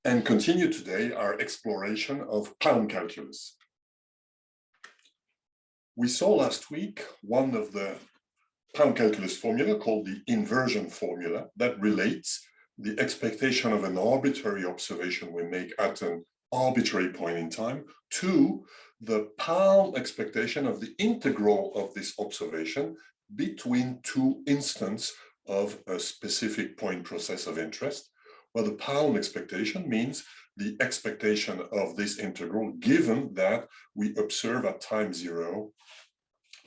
and continue today our exploration of pound calculus. We saw last week one of the pound calculus formula called the inversion formula that relates the expectation of an arbitrary observation we make at an arbitrary point in time to the pound expectation of the integral of this observation between two instants of a specific point process of interest, where the pound expectation means the expectation of this integral given that we observe at time zero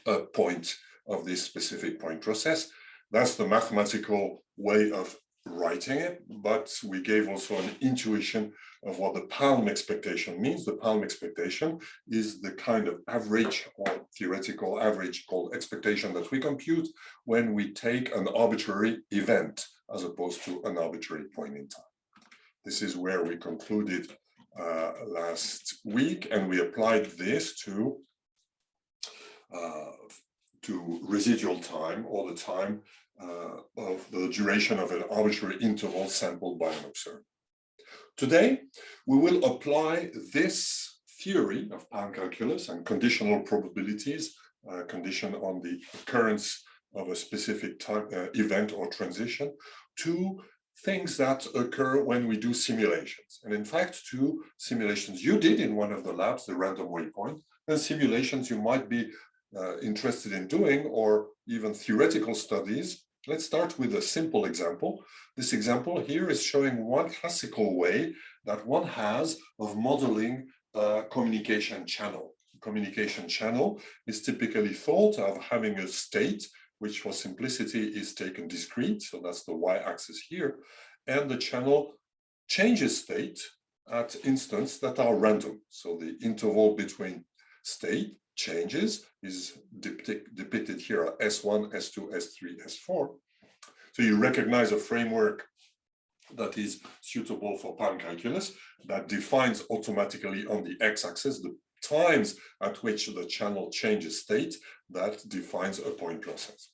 a point of this specific point process. That's the mathematical way of writing it, but we gave also an intuition of what the pound expectation means. The pound expectation is the kind of average or theoretical average called expectation that we compute when we take an arbitrary event as opposed to an arbitrary point in time. This is where we concluded last week, and we applied this to residual time, or the time of the duration of an arbitrary interval sampled by an observer. Today, we will apply this theory of pound calculus and conditional probabilities, condition on the occurrence of a specific time, event or transition, to things that occur when we do simulations. And in fact, to simulations you did in one of the labs, the random waypoint, and simulations you might be interested in doing, or even theoretical studies. Let's start with a simple example. This example here is showing one classical way that one has of modeling a communication channel. Communication channel is typically thought of having a state, which for simplicity is taken discrete, so that's the y-axis here, and the channel changes state at instants that are random. So the interval between state changes is depicted here at S1, S2, S3, S4. So you recognize a framework that is suitable for pound calculus that defines automatically on the x-axis the times at which the channel changes state that defines a point process.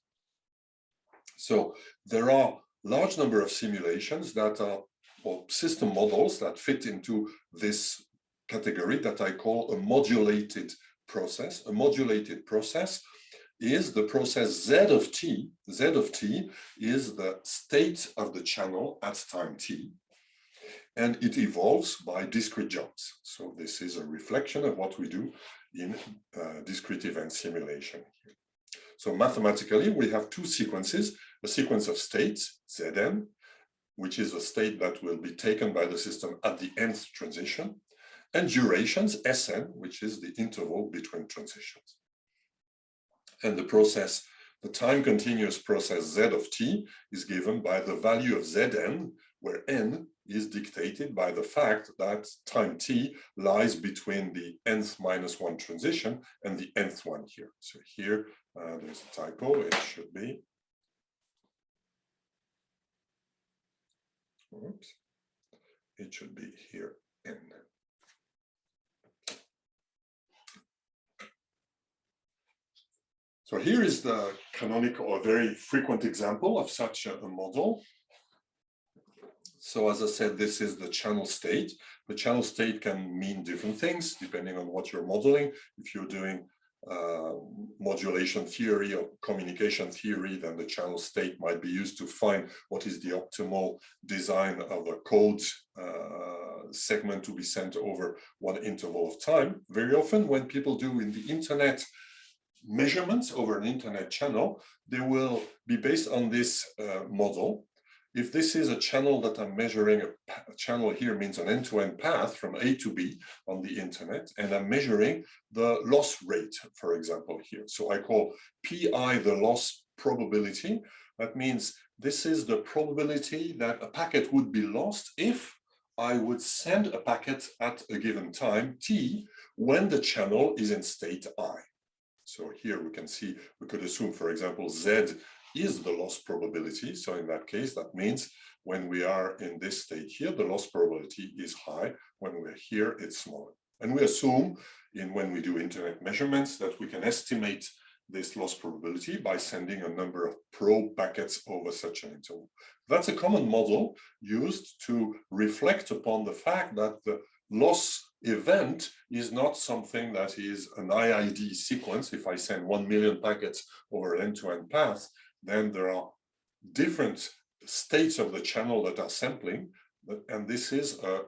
So there are large number of simulations that are, or system models that fit into this category that I call a modulated process. A modulated process is the process Z of t. Z of t is the state of the channel at time t, and it evolves by discrete jumps. So this is a reflection of what we do in discrete event simulation. So mathematically, we have two sequences, a sequence of states, Zn, which is a state that will be taken by the system at the nth transition, and durations, Sn, which is the interval between transitions. And the process, the time continuous process Z of t is given by the value of Zn, where n is dictated by the fact that time t lies between the nth minus 1 transition and the nth one here. So here, there's a typo, it should be. Oops. It should be here, n. So here is the canonical or very frequent example of such a model. So as I said, this is the channel state. The channel state can mean different things depending on what you're modeling. If you're doing modulation theory or communication theory, then the channel state might be used to find what is the optimal design of a code segment to be sent over one interval of time. Very often when people do in the internet measurements over an internet channel, they will be based on this model. If this is a channel that I'm measuring, a channel here means an end-to-end path from A to B on the internet, and I'm measuring the loss rate, for example, here. So I call Pi the loss probability. That means this is the probability that a packet would be lost if I would send a packet at a given time, t, when the channel is in state I. So here we can see, we could assume, for example, Z is the loss probability. So in that case, that means when we are in this state here, the loss probability is high. When we're here, it's smaller. And we assume when we do internet measurements that we can estimate this loss probability by sending a number of probe packets over such an interval. That's a common model used to reflect upon the fact that the loss event is not something that is an IID sequence. If I send 1 million packets over an end-to-end path, then there are different states of the channel that are sampling, and this is a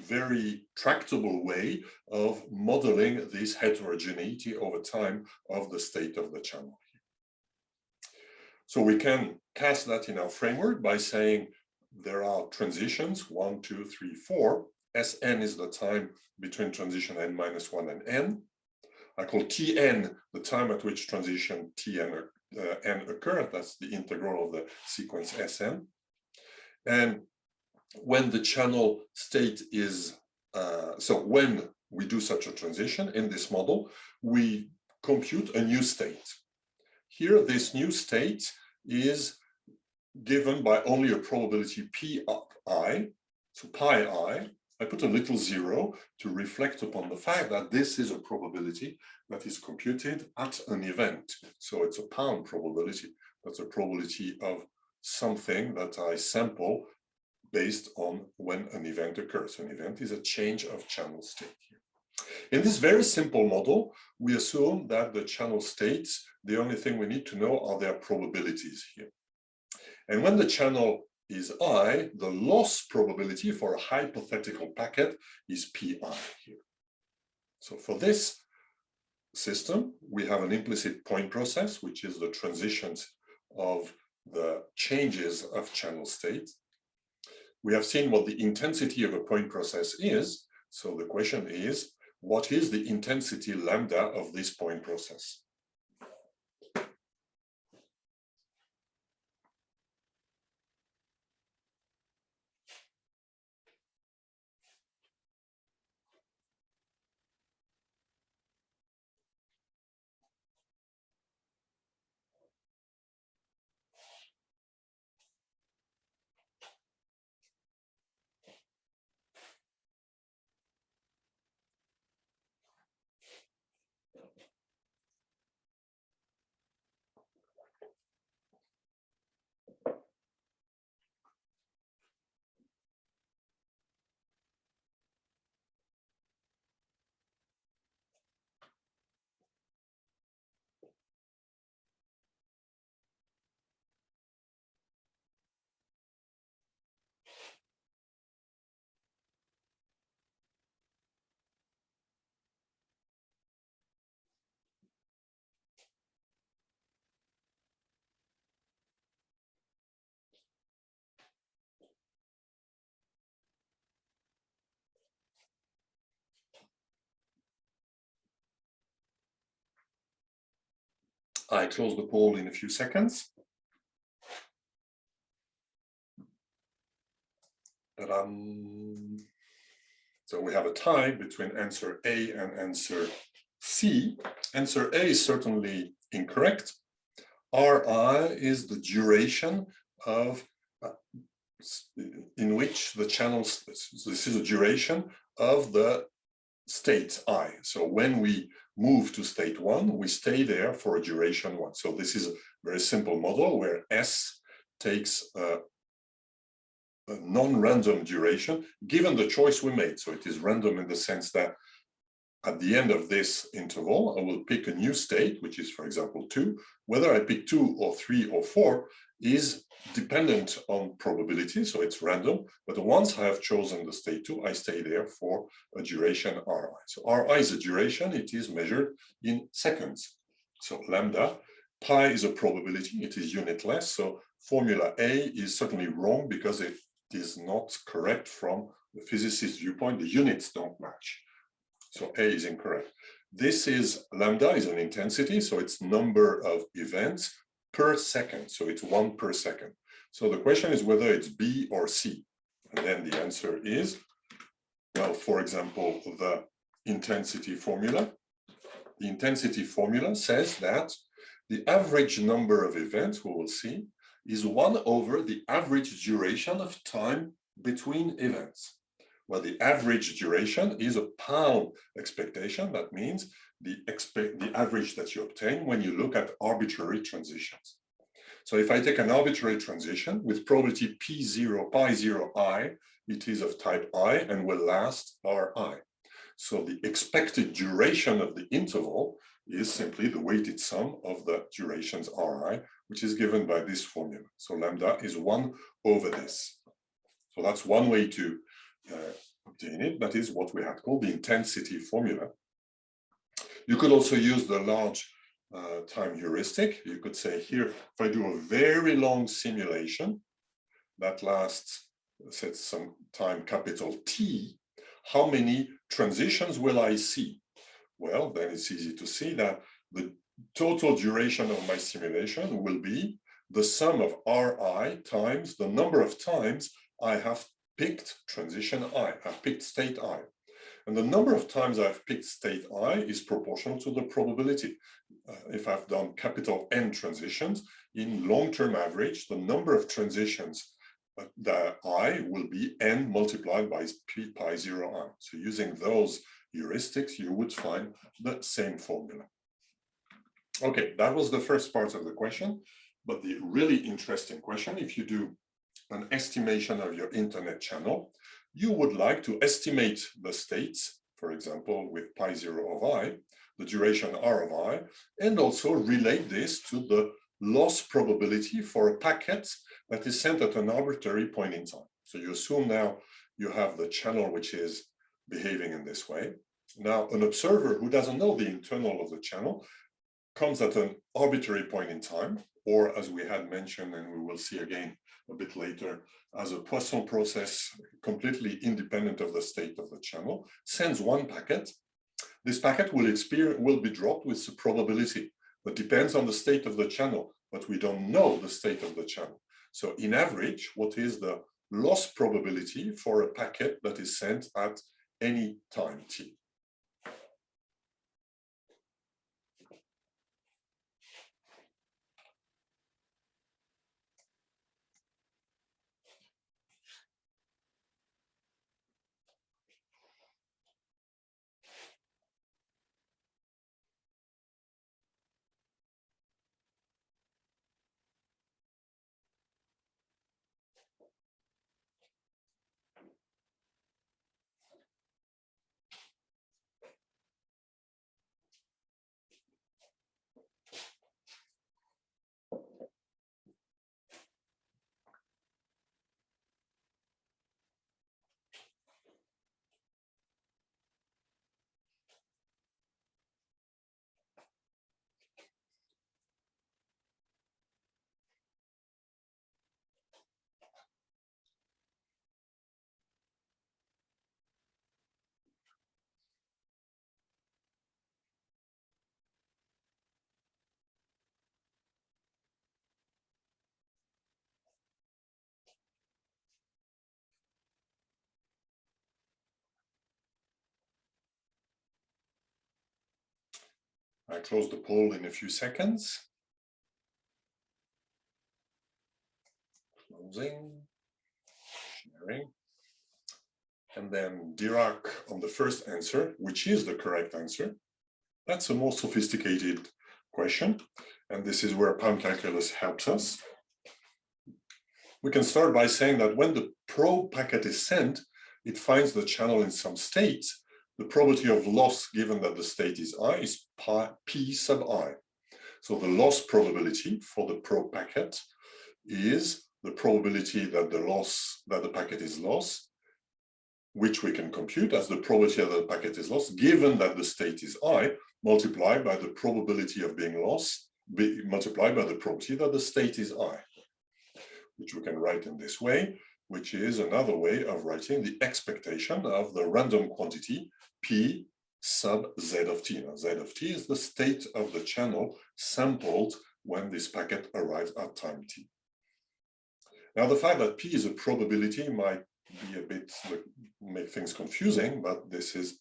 very tractable way of modeling this heterogeneity over time of the state of the channel. So we can cast that in our framework by saying there are transitions, 1, 2, 3, 4. Sn is the time between transition n minus 1 and n. I call Tn the time at which transition Tn n occur. That's the integral of the sequence Sn. And when the channel state is, so when we do such a transition in this model, we compute a new state. Here, this new state is given by only a probability pi, so pi I. I put a little zero to reflect upon the fact that this is a probability that is computed at an event. So it's a pound probability. That's a probability of something that I sample based on when an event occurs. An event is a change of channel state here. In this very simple model, we assume that the channel states, the only thing we need to know are their probabilities here. And when the channel is I, the loss probability for a hypothetical packet is pi here. So for this system, we have an implicit point process, which is the transitions of the changes of channel state. We have seen what the intensity of a point process is. So the question is, what is the intensity lambda of this point process? I close the poll in a few seconds. So we have a tie between answer A and answer C. Answer A is certainly incorrect. Ri is the duration of in which the channels, this is a duration of the state I. So when we move to state 1, we stay there for a duration 1. So this is a very simple model where S takes a non-random duration given the choice we made. So it is random in the sense that at the end of this interval, I will pick a new state, which is, for example, 2. Whether I pick 2 or 3 or 4 is dependent on probability, so it's random. But once I have chosen the state 2, I stay there for a duration Ri. So Ri is a duration, it is measured in seconds. So lambda, pi is a probability, it is unitless. So formula A is certainly wrong because it is not correct from the physicist's viewpoint. The units don't match. So A is incorrect. This is lambda is an intensity, so it's number of events per second. So it's 1 per second. So the question is whether it's B or C. And then the answer is, well, for example, the intensity formula. The intensity formula says that the average number of events, we will see, is 1 over the average duration of time between events. Well, the average duration is a pound expectation. That means the average that you obtain when you look at arbitrary transitions. So if I take an arbitrary transition with probability P0, pi0 I, it is of type I and will last Ri. So the expected duration of the interval is simply the weighted sum of the durations Ri, which is given by this formula. So lambda is 1 over this. So that's one way to obtain it. That is what we had called the intensity formula. You could also use the large time heuristic. You could say here, if I do a very long simulation that lasts, set some time capital T, how many transitions will I see? Well, then it's easy to see that the total duration of my simulation will be the sum of Ri times the number of times I have picked transition I, I've picked state I. And the number of times I've picked state I is proportional to the probability. If I've done capital N transitions, in long-term average, the number of transitions that I will be N multiplied by pi 0 I. So using those heuristics, you would find the same formula. Okay, that was the first part of the question. But the really interesting question, if you do an estimation of your internet channel, you would like to estimate the states, for example, with pi 0 of I, the duration R of I, and also relate this to the loss probability for a packet that is sent at an arbitrary point in time. So you assume now you have the channel which is behaving in this way. Now, an observer who doesn't know the internal of the channel comes at an arbitrary point in time, or as we had mentioned, and we will see again a bit later, as a Poisson process completely independent of the state of the channel, sends one packet. This packet will be dropped with a probability that depends on the state of the channel, but we don't know the state of the channel. So in average, what is the loss probability for a packet that is sent at any time t? I close the poll in a few seconds. Closing, sharing. And then Dirac on the first answer, which is the correct answer. That's a more sophisticated question. And this is where PAM calculus helps us. We can start by saying that when the probe packet is sent, it finds the channel in some state. The probability of loss, given that the state is I, is P sub I. So the loss probability for the probe packet is the probability that the packet is lost, which we can compute as the probability that the packet is lost, given that the state is I, multiplied by the probability of being lost, multiplied by the probability that the state is I, which we can write in this way, which is another way of writing the expectation of the random quantity P sub Z of t. Now, Z of t is the state of the channel sampled when this packet arrives at time t. Now, the fact that P is a probability might be a bit, make things confusing, but this is,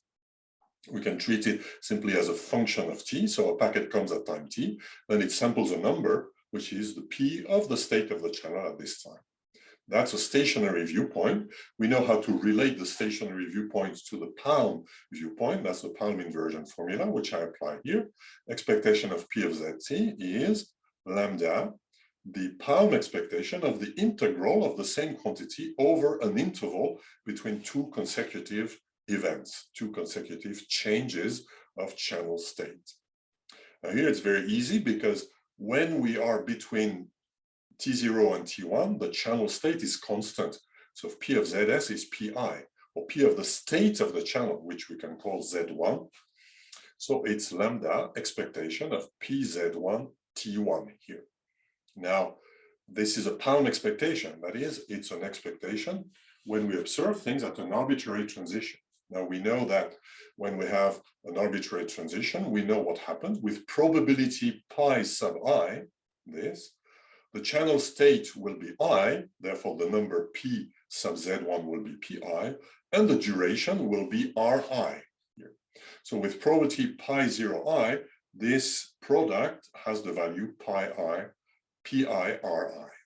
we can treat it simply as a function of t. So a packet comes at time t, then it samples a number, which is the P of the state of the channel at this time. That's a stationary viewpoint. We know how to relate the stationary viewpoints to the palm viewpoint. That's the palm inversion formula, which I apply here. Expectation of P of ZT is lambda, the palm expectation of the integral of the same quantity over an interval between two consecutive events, two consecutive changes of channel state. Now here it's very easy because when we are between T0 and T1, the channel state is constant. So P of Zs is Pi, or P of the state of the channel, which we can call Z1. So it's lambda expectation of PZ1 T1 here. Now, this is a palm expectation. That is, it's an expectation when we observe things at an arbitrary transition. Now, we know that when we have an arbitrary transition, we know what happens with probability pi sub I, the channel state will be I, therefore the number P sub Z1 will be Pi, and the duration will be Ri here. So with probability pi 0I, this product has the value Pi Ri.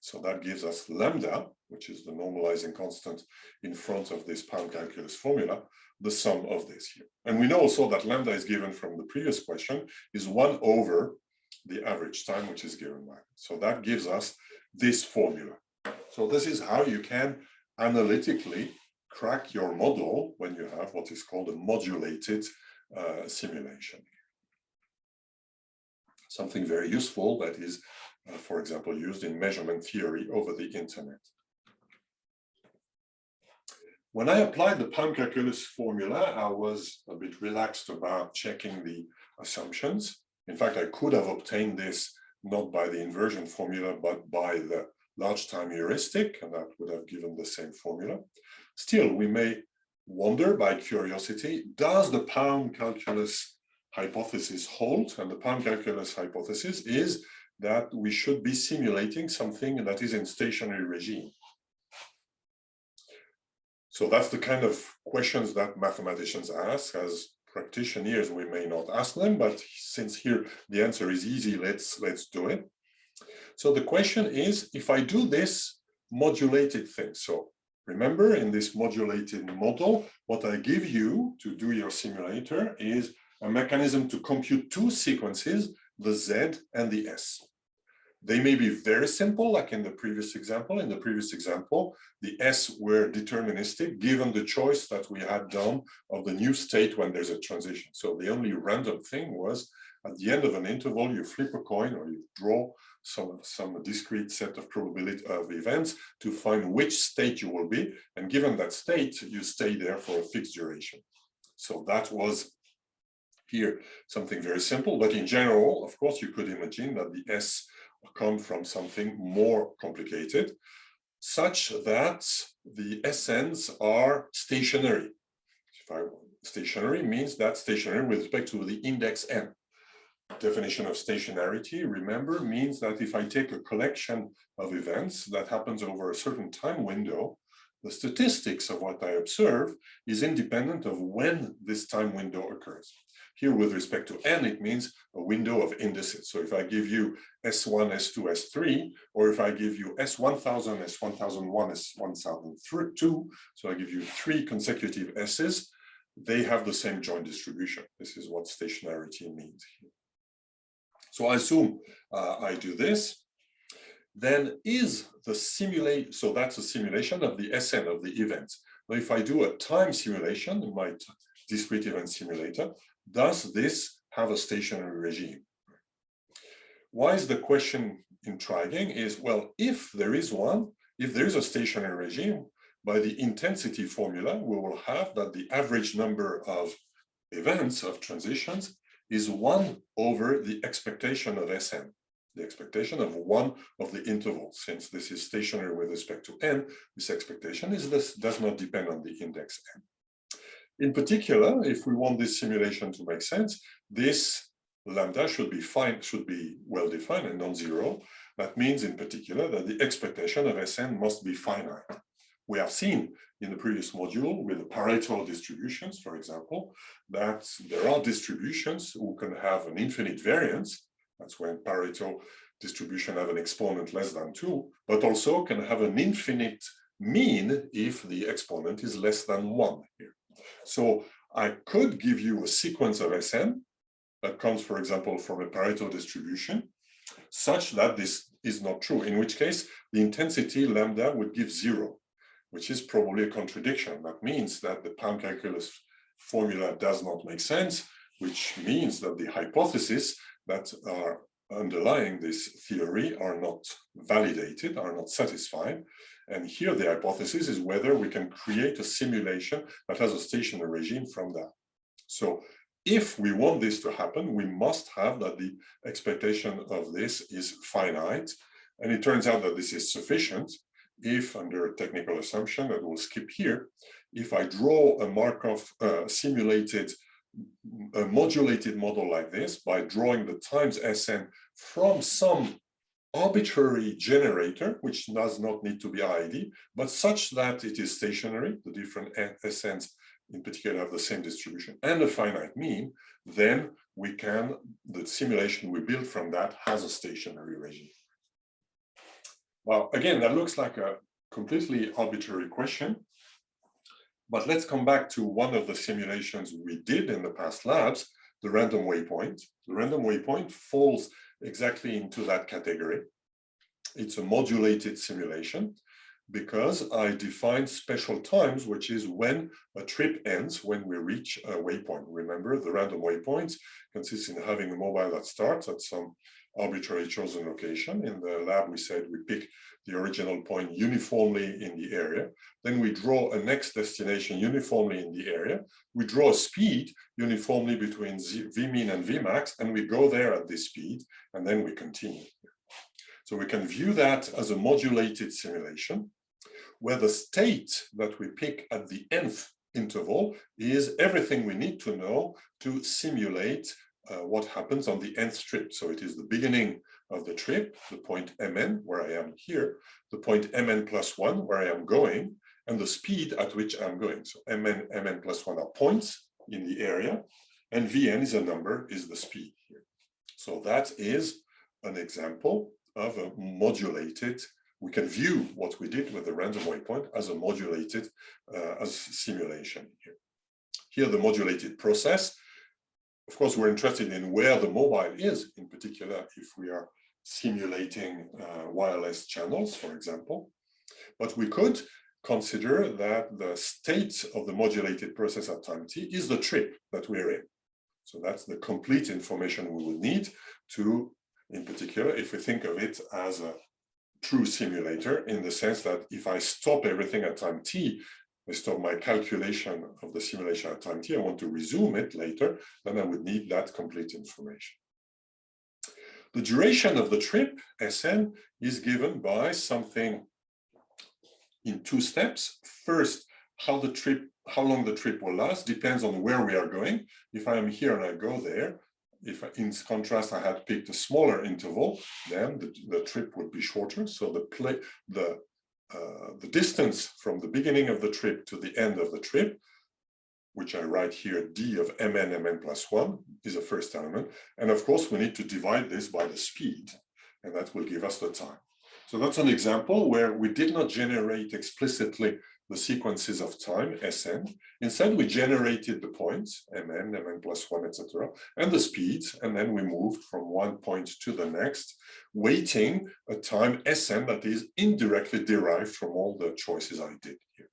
So that gives us lambda, which is the normalizing constant in front of this palm calculus formula, the sum of this here. And we know also that lambda is given from the previous question, is 1 over the average time, which is given by. So that gives us this formula. So this is how you can analytically crack your model when you have what is called a modulated simulation. Something very useful that is, for example, used in measurement theory over the internet. When I applied the palm calculus formula, I was a bit relaxed about checking the assumptions. In fact, I could have obtained this not by the inversion formula, but by the large time heuristic, and that would have given the same formula. Still, we may wonder by curiosity, does the palm calculus hypothesis hold? And the palm calculus hypothesis is that we should be simulating something that is in stationary regime. So that's the kind of questions that mathematicians ask. As practitioners, we may not ask them, but since here the answer is easy, let's do it. So the question is, if I do this modulated thing, so remember in this modulated model, what I give you to do your simulator is a mechanism to compute two sequences, the Z and the S. They may be very simple, like in the previous example. In the previous example, the S were deterministic, given the choice that we had done of the new state when there's a transition. So the only random thing was, at the end of an interval, you flip a coin or you draw some discrete set of probability of events to find which state you will be. And given that state, you stay there for a fixed duration. So that was here something very simple. But in general, of course, you could imagine that the S come from something more complicated, such that the SNs are stationary. Stationary means that stationary with respect to the index n. Definition of stationarity, remember, means that if I take a collection of events that happens over a certain time window, the statistics of what I observe is independent of when this time window occurs. Here, with respect to n, it means a window of indices. So if I give you S1, S2, S3, or if I give you S1000, S1001, S1002, so I give you 3 consecutive S's, they have the same joint distribution. This is what stationarity means here. So I assume I do this, then is the simulation, so that's a simulation of the SN of the events. Now, if I do a time simulation in my discrete event simulator, does this have a stationary regime? Why is the question intriguing? Is, well, if there is one, if there is a stationary regime, by the intensity formula, we will have that the average number of events, of transitions, is 1 over the expectation of Sn, the expectation of one of the intervals. Since this is stationary with respect to n, this expectation does not depend on the index n. In particular, if we want this simulation to make sense, this lambda should be well defined and non-zero. That means in particular that the expectation of Sn must be finite. We have seen in the previous module with the Pareto distributions, for example, that there are distributions who can have an infinite variance. That's when Pareto distribution have an exponent less than 2, but also can have an infinite mean if the exponent is less than 1 here. So I could give you a sequence of Sn that comes, for example, from a Pareto distribution, such that this is not true, in which case the intensity lambda would give 0, which is probably a contradiction. That means that the Pound calculus formula does not make sense, which means that the hypotheses that are underlying this theory are not validated, are not satisfied. And here the hypothesis is whether we can create a simulation that has a stationary regime from that. So if we want this to happen, we must have that the expectation of this is finite. And it turns out that this is sufficient if, under a technical assumption that we'll skip here, if I draw a Markov simulated a modulated model like this by drawing the times Sn from some arbitrary generator, which does not need to be IID, but such that it is stationary, the different Sns in particular have the same distribution and a finite mean, then we can, the simulation we build from that has a stationary regime. Well, again, that looks like a completely arbitrary question, but let's come back to one of the simulations we did in the past labs, the random waypoint. The random waypoint falls exactly into that category. It's a modulated simulation because I define special times, which is when a trip ends, when we reach a waypoint. Remember, the random waypoints consists in having a mobile that starts at some arbitrarily chosen location. In the lab, we said we pick the original point uniformly in the area. Then we draw a next destination uniformly in the area. We draw a speed uniformly between Vmin and Vmax, and we go there at this speed, and then we continue. So we can view that as a modulated simulation, where the state that we pick at the nth interval is everything we need to know to simulate what happens on the nth trip. So it is the beginning of the trip, the point Mn, where I am here, the point Mn plus 1, where I am going, and the speed at which I'm going. So Mn plus 1 are points in the area, and Vn is a number, is the speed here. So that is an example of a modulated, we can view what we did with the random waypoint as a modulated as simulation here. Here, the modulated process. Of course, we're interested in where the mobile is, in particular, if we are simulating wireless channels, for example. But we could consider that the state of the modulated process at time t is the trip that we're in. So that's the complete information we would need to, in particular, if we think of it as a true simulator, in the sense that if I stop everything at time t, I stop my calculation of the simulation at time t, I want to resume it later, then I would need that complete information. The duration of the trip, Sn, is given by something in two steps. First, how long the trip will last depends on where we are going. If I am here and I go there, if in contrast I had picked a smaller interval, then the trip would be shorter. So the distance from the beginning of the trip to the end of the trip, which I write here, d of mn plus 1, is a first element. And of course, we need to divide this by the speed, and that will give us the time. So that's an example where we did not generate explicitly the sequences of time, Sn. Instead, we generated the points, mn plus 1, etc., and the speeds, and then we moved from one point to the next, weighting a time Sn that is indirectly derived from all the choices I did here.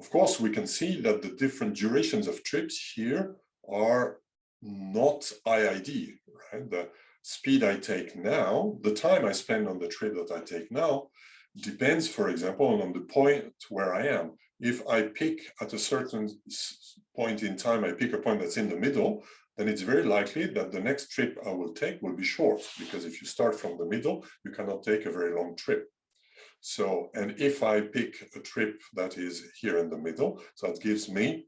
Of course, we can see that the different durations of trips here are not IID, right? The speed I take now, the time I spend on the trip that I take now, depends, for example, on the point where I am. If I pick at a certain point in time, I pick a point that's in the middle, then it's very likely that the next trip I will take will be short, because if you start from the middle, you cannot take a very long trip. So, and if I pick a trip that is here in the middle, so it gives me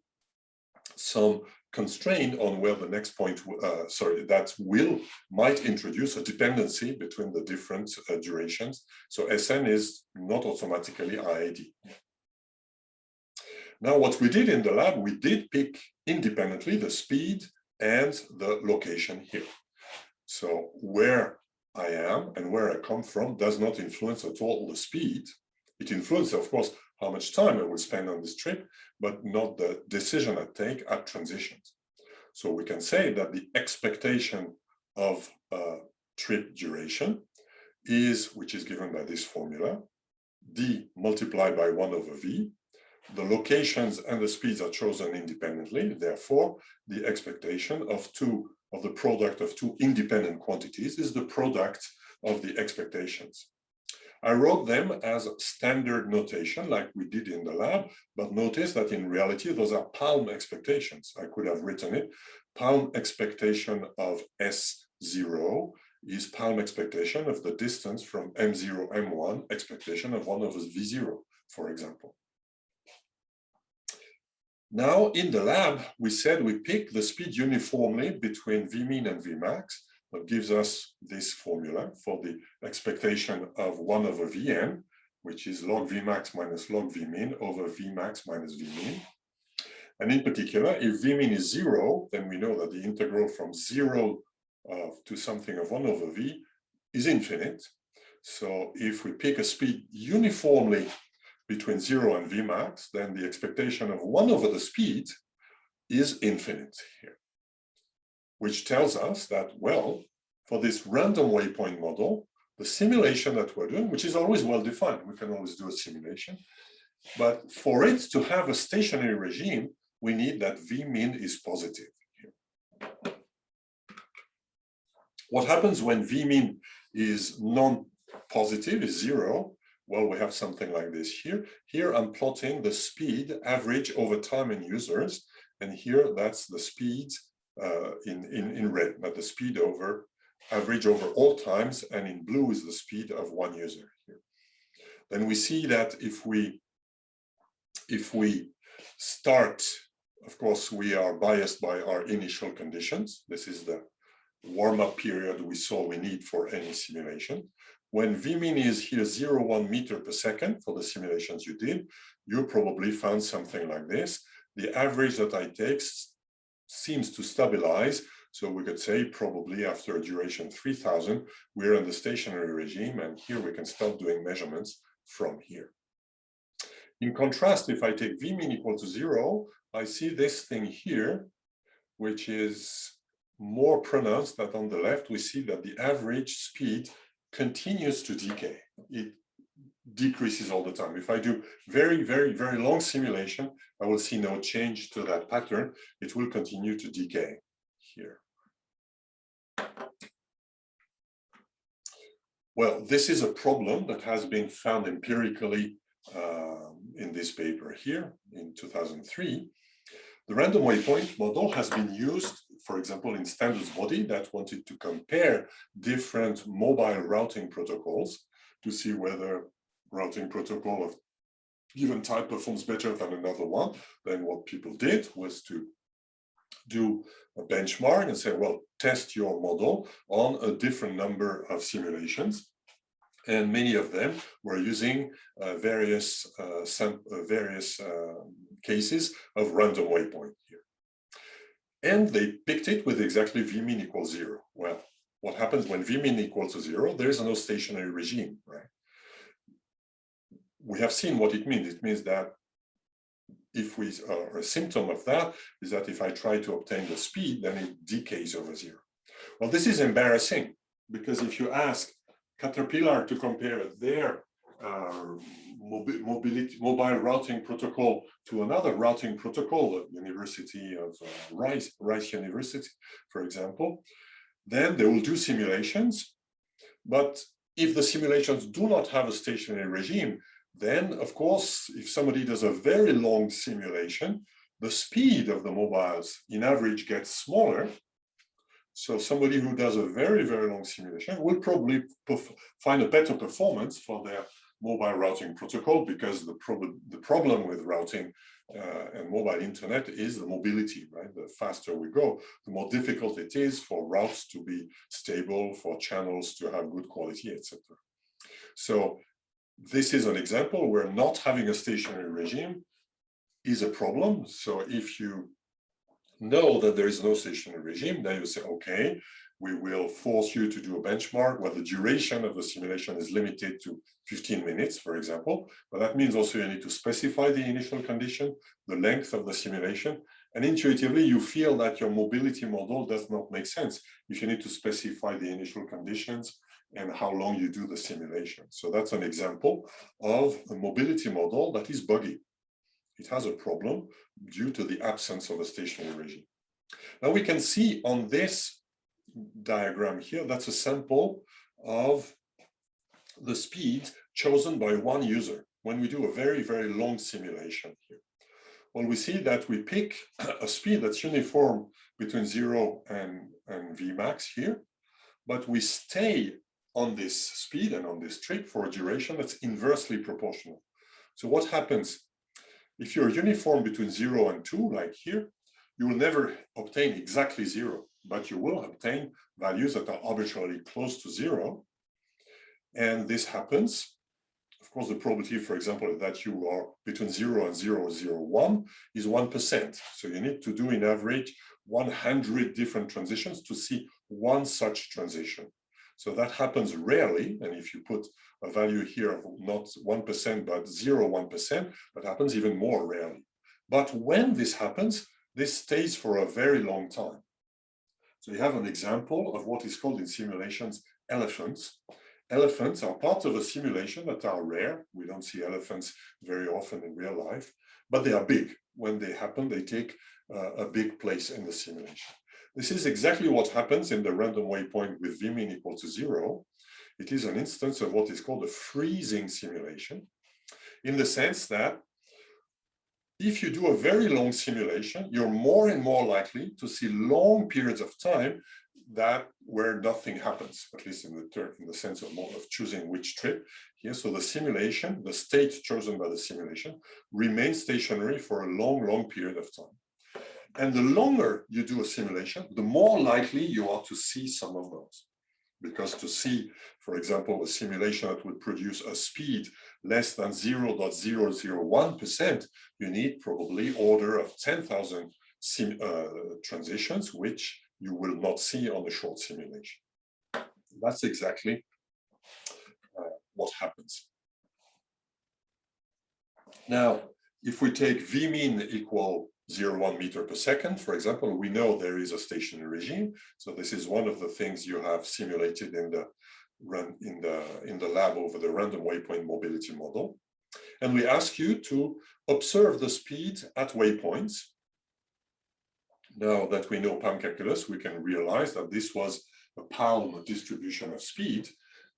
some constraint on where the next point, might introduce a dependency between the different durations. So Sn is not automatically IID. Now, what we did in the lab, we did pick independently the speed and the location here. So where I am and where I come from does not influence at all the speed. It influences, of course, how much time I will spend on this trip, but not the decision I take at transitions. So we can say that the expectation of trip duration is, which is given by this formula, d multiplied by 1 over v. The locations and the speeds are chosen independently. Therefore, the expectation of the product of two independent quantities is the product of the expectations. I wrote them as standard notation like we did in the lab, but notice that in reality, those are palm expectations. I could have written it. Palm expectation of S0 is palm expectation of the distance from M0, M1, expectation of 1 over V0, for example. Now, in the lab, we said we pick the speed uniformly between Vmin and Vmax. That gives us this formula for the expectation of 1 over Vn, which is log Vmax minus log Vmin over Vmax minus Vmin. And in particular, if Vmin is 0, then we know that the integral from 0 to something of 1 over V is infinite. So if we pick a speed uniformly between 0 and Vmax, then the expectation of 1 over the speed is infinite here, which tells us that, well, for this random waypoint model, the simulation that we're doing, which is always well-defined, we can always do a simulation, but for it to have a stationary regime, we need that Vmin is positive here. What happens when Vmin is non-positive, is 0? Well, we have something like this here. Here I'm plotting the speed average over time in users, and here that's the speed in red, but the speed over average over all times, and in blue is the speed of one user here. Then we see that if we start, of course, we are biased by our initial conditions. This is the warm-up period we saw we need for any simulation. When Vmin is here 0.1 meter per second for the simulations you did, you probably found something like this. The average that I take seems to stabilize. So we could say probably after a duration 3000, we're in the stationary regime, and here we can start doing measurements from here. In contrast, if I take Vmin equal to 0, I see this thing here, which is more pronounced that on the left, we see that the average speed continues to decay. It decreases all the time. If I do very, very, very long simulation, I will see no change to that pattern. It will continue to decay here. Well, this is a problem that has been found empirically in this paper here in 2003. The random waypoint model has been used, for example, in standards body that wanted to compare different mobile routing protocols to see whether routing protocol of given type performs better than another one. Then what people did was to do a benchmark and say, well, test your model on a different number of simulations. And many of them were using various cases of random waypoint here. And they picked it with exactly Vmin equals 0. Well, what happens when Vmin equals to 0? There is no stationary regime, right? We have seen what it means. It means that if we, a symptom of that is that if I try to obtain the speed, then it decays over 0. Well, this is embarrassing, because if you ask Caterpillar to compare their mobile routing protocol to another routing protocol, the University of Rice University, for example, then they will do simulations. But if the simulations do not have a stationary regime, then, of course, if somebody does a very long simulation, the speed of the mobiles in average gets smaller. So somebody who does a very, very long simulation will probably find a better performance for their mobile routing protocol, because the problem with routing and mobile internet is the mobility, right? The faster we go, the more difficult it is for routes to be stable, for channels to have good quality, etc. So this is an example where not having a stationary regime is a problem. So if you know that there is no stationary regime, then you say, okay, we will force you to do a benchmark where the duration of the simulation is limited to 15 minutes, for example. But that means also you need to specify the initial condition, the length of the simulation, and intuitively you feel that your mobility model does not make sense if you need to specify the initial conditions and how long you do the simulation. So that's an example of a mobility model that is buggy. It has a problem due to the absence of a stationary regime. Now we can see on this diagram here, that's a sample of the speed chosen by one user when we do a very, very long simulation here. Well, we see that we pick a speed that's uniform between 0 and Vmax here, but we stay on this speed and on this trip for a duration that's inversely proportional. So what happens if you're uniform between 0 and 2, like here, you will never obtain exactly 0, but you will obtain values that are arbitrarily close to 0. And this happens. Of course, the probability, for example, that you are between 0 and 0.001 is 1%. So you need to do, in average, 100 different transitions to see one such transition. So that happens rarely. And if you put a value here of not 1%, but 0.1%, that happens even more rarely. But when this happens, this stays for a very long time. So you have an example of what is called in simulations elephants. Elephants are part of a simulation that are rare. We don't see elephants very often in real life, but they are big. When they happen, they take a big place in the simulation. This is exactly what happens in the random waypoint with Vmin equal to 0. It is an instance of what is called a freezing simulation, in the sense that if you do a very long simulation, you're more and more likely to see long periods of time where nothing happens, at least in the sense of choosing which trip here. So the simulation, the state chosen by the simulation, remains stationary for a long, long period of time. And the longer you do a simulation, the more likely you are to see some of those. Because to see, for example, a simulation that would produce a speed less than 0.001%, you need probably order of 10,000 transitions, which you will not see on a short simulation. That's exactly what happens. Now, if we take Vmin equal 0.1 meter per second, for example, we know there is a stationary regime. So this is one of the things you have simulated in the lab over the random waypoint mobility model. And we ask you to observe the speed at waypoints. Now that we know PAM calculus, we can realize that this was a palm distribution of speed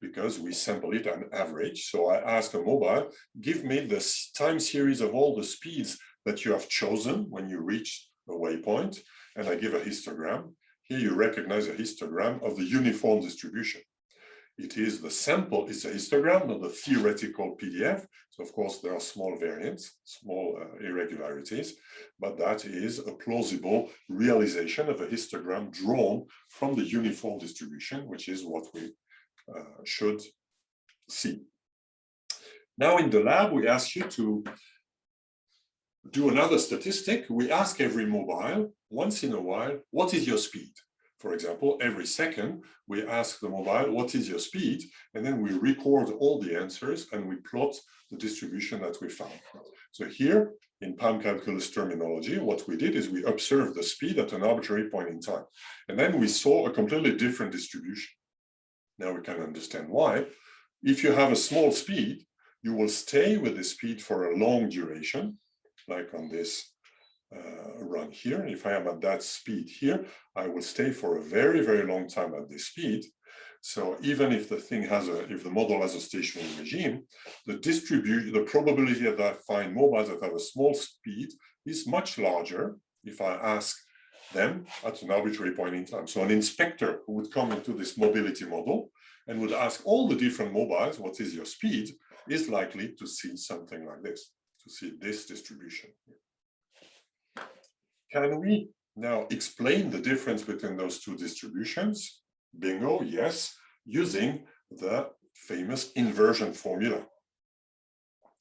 because we sample it on average. So I ask a mobile, give me the time series of all the speeds that you have chosen when you reach a waypoint, and I give a histogram. Here you recognize a histogram of the uniform distribution. It is the sample, it's a histogram, not a theoretical PDF. So of course there are small variants, small irregularities, but that is a plausible realization of a histogram drawn from the uniform distribution, which is what we should see. Now in the lab, we ask you to do another statistic. We ask every mobile once in a while, what is your speed? For example, every second, we ask the mobile, what is your speed? And then we record all the answers and we plot the distribution that we found. So here, in PAM calculus terminology, what we did is we observed the speed at an arbitrary point in time. And then we saw a completely different distribution. Now we can understand why. If you have a small speed, you will stay with the speed for a long duration, like on this run here. If I am at that speed here, I will stay for a very, very long time at this speed. So even if the thing has if the model has a stationary regime, the probability that I find mobiles that have a small speed is much larger if I ask them at an arbitrary point in time. So an inspector who would come into this mobility model and would ask all the different mobiles, what is your speed, is likely to see something like this, to see this distribution. Can we now explain the difference between those two distributions? Bingo, yes, using the famous inversion formula.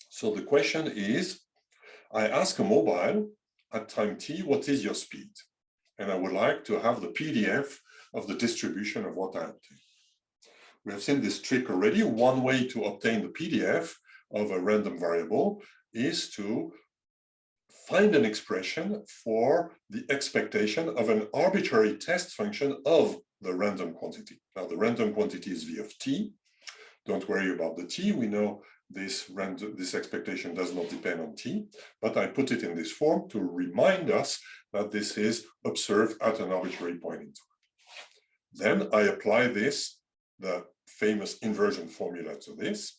So the question is, I ask a mobile at time t, what is your speed? and I would like to have the PDF of the distribution of what I obtain. We have seen this trick already. One way to obtain the PDF of a random variable is to find an expression for the expectation of an arbitrary test function of the random quantity. Now, the random quantity is v of t. Don't worry about the t. We know this expectation does not depend on t, but I put it in this form to remind us that this is observed at an arbitrary point in time. Then I apply this, the famous inversion formula, to this.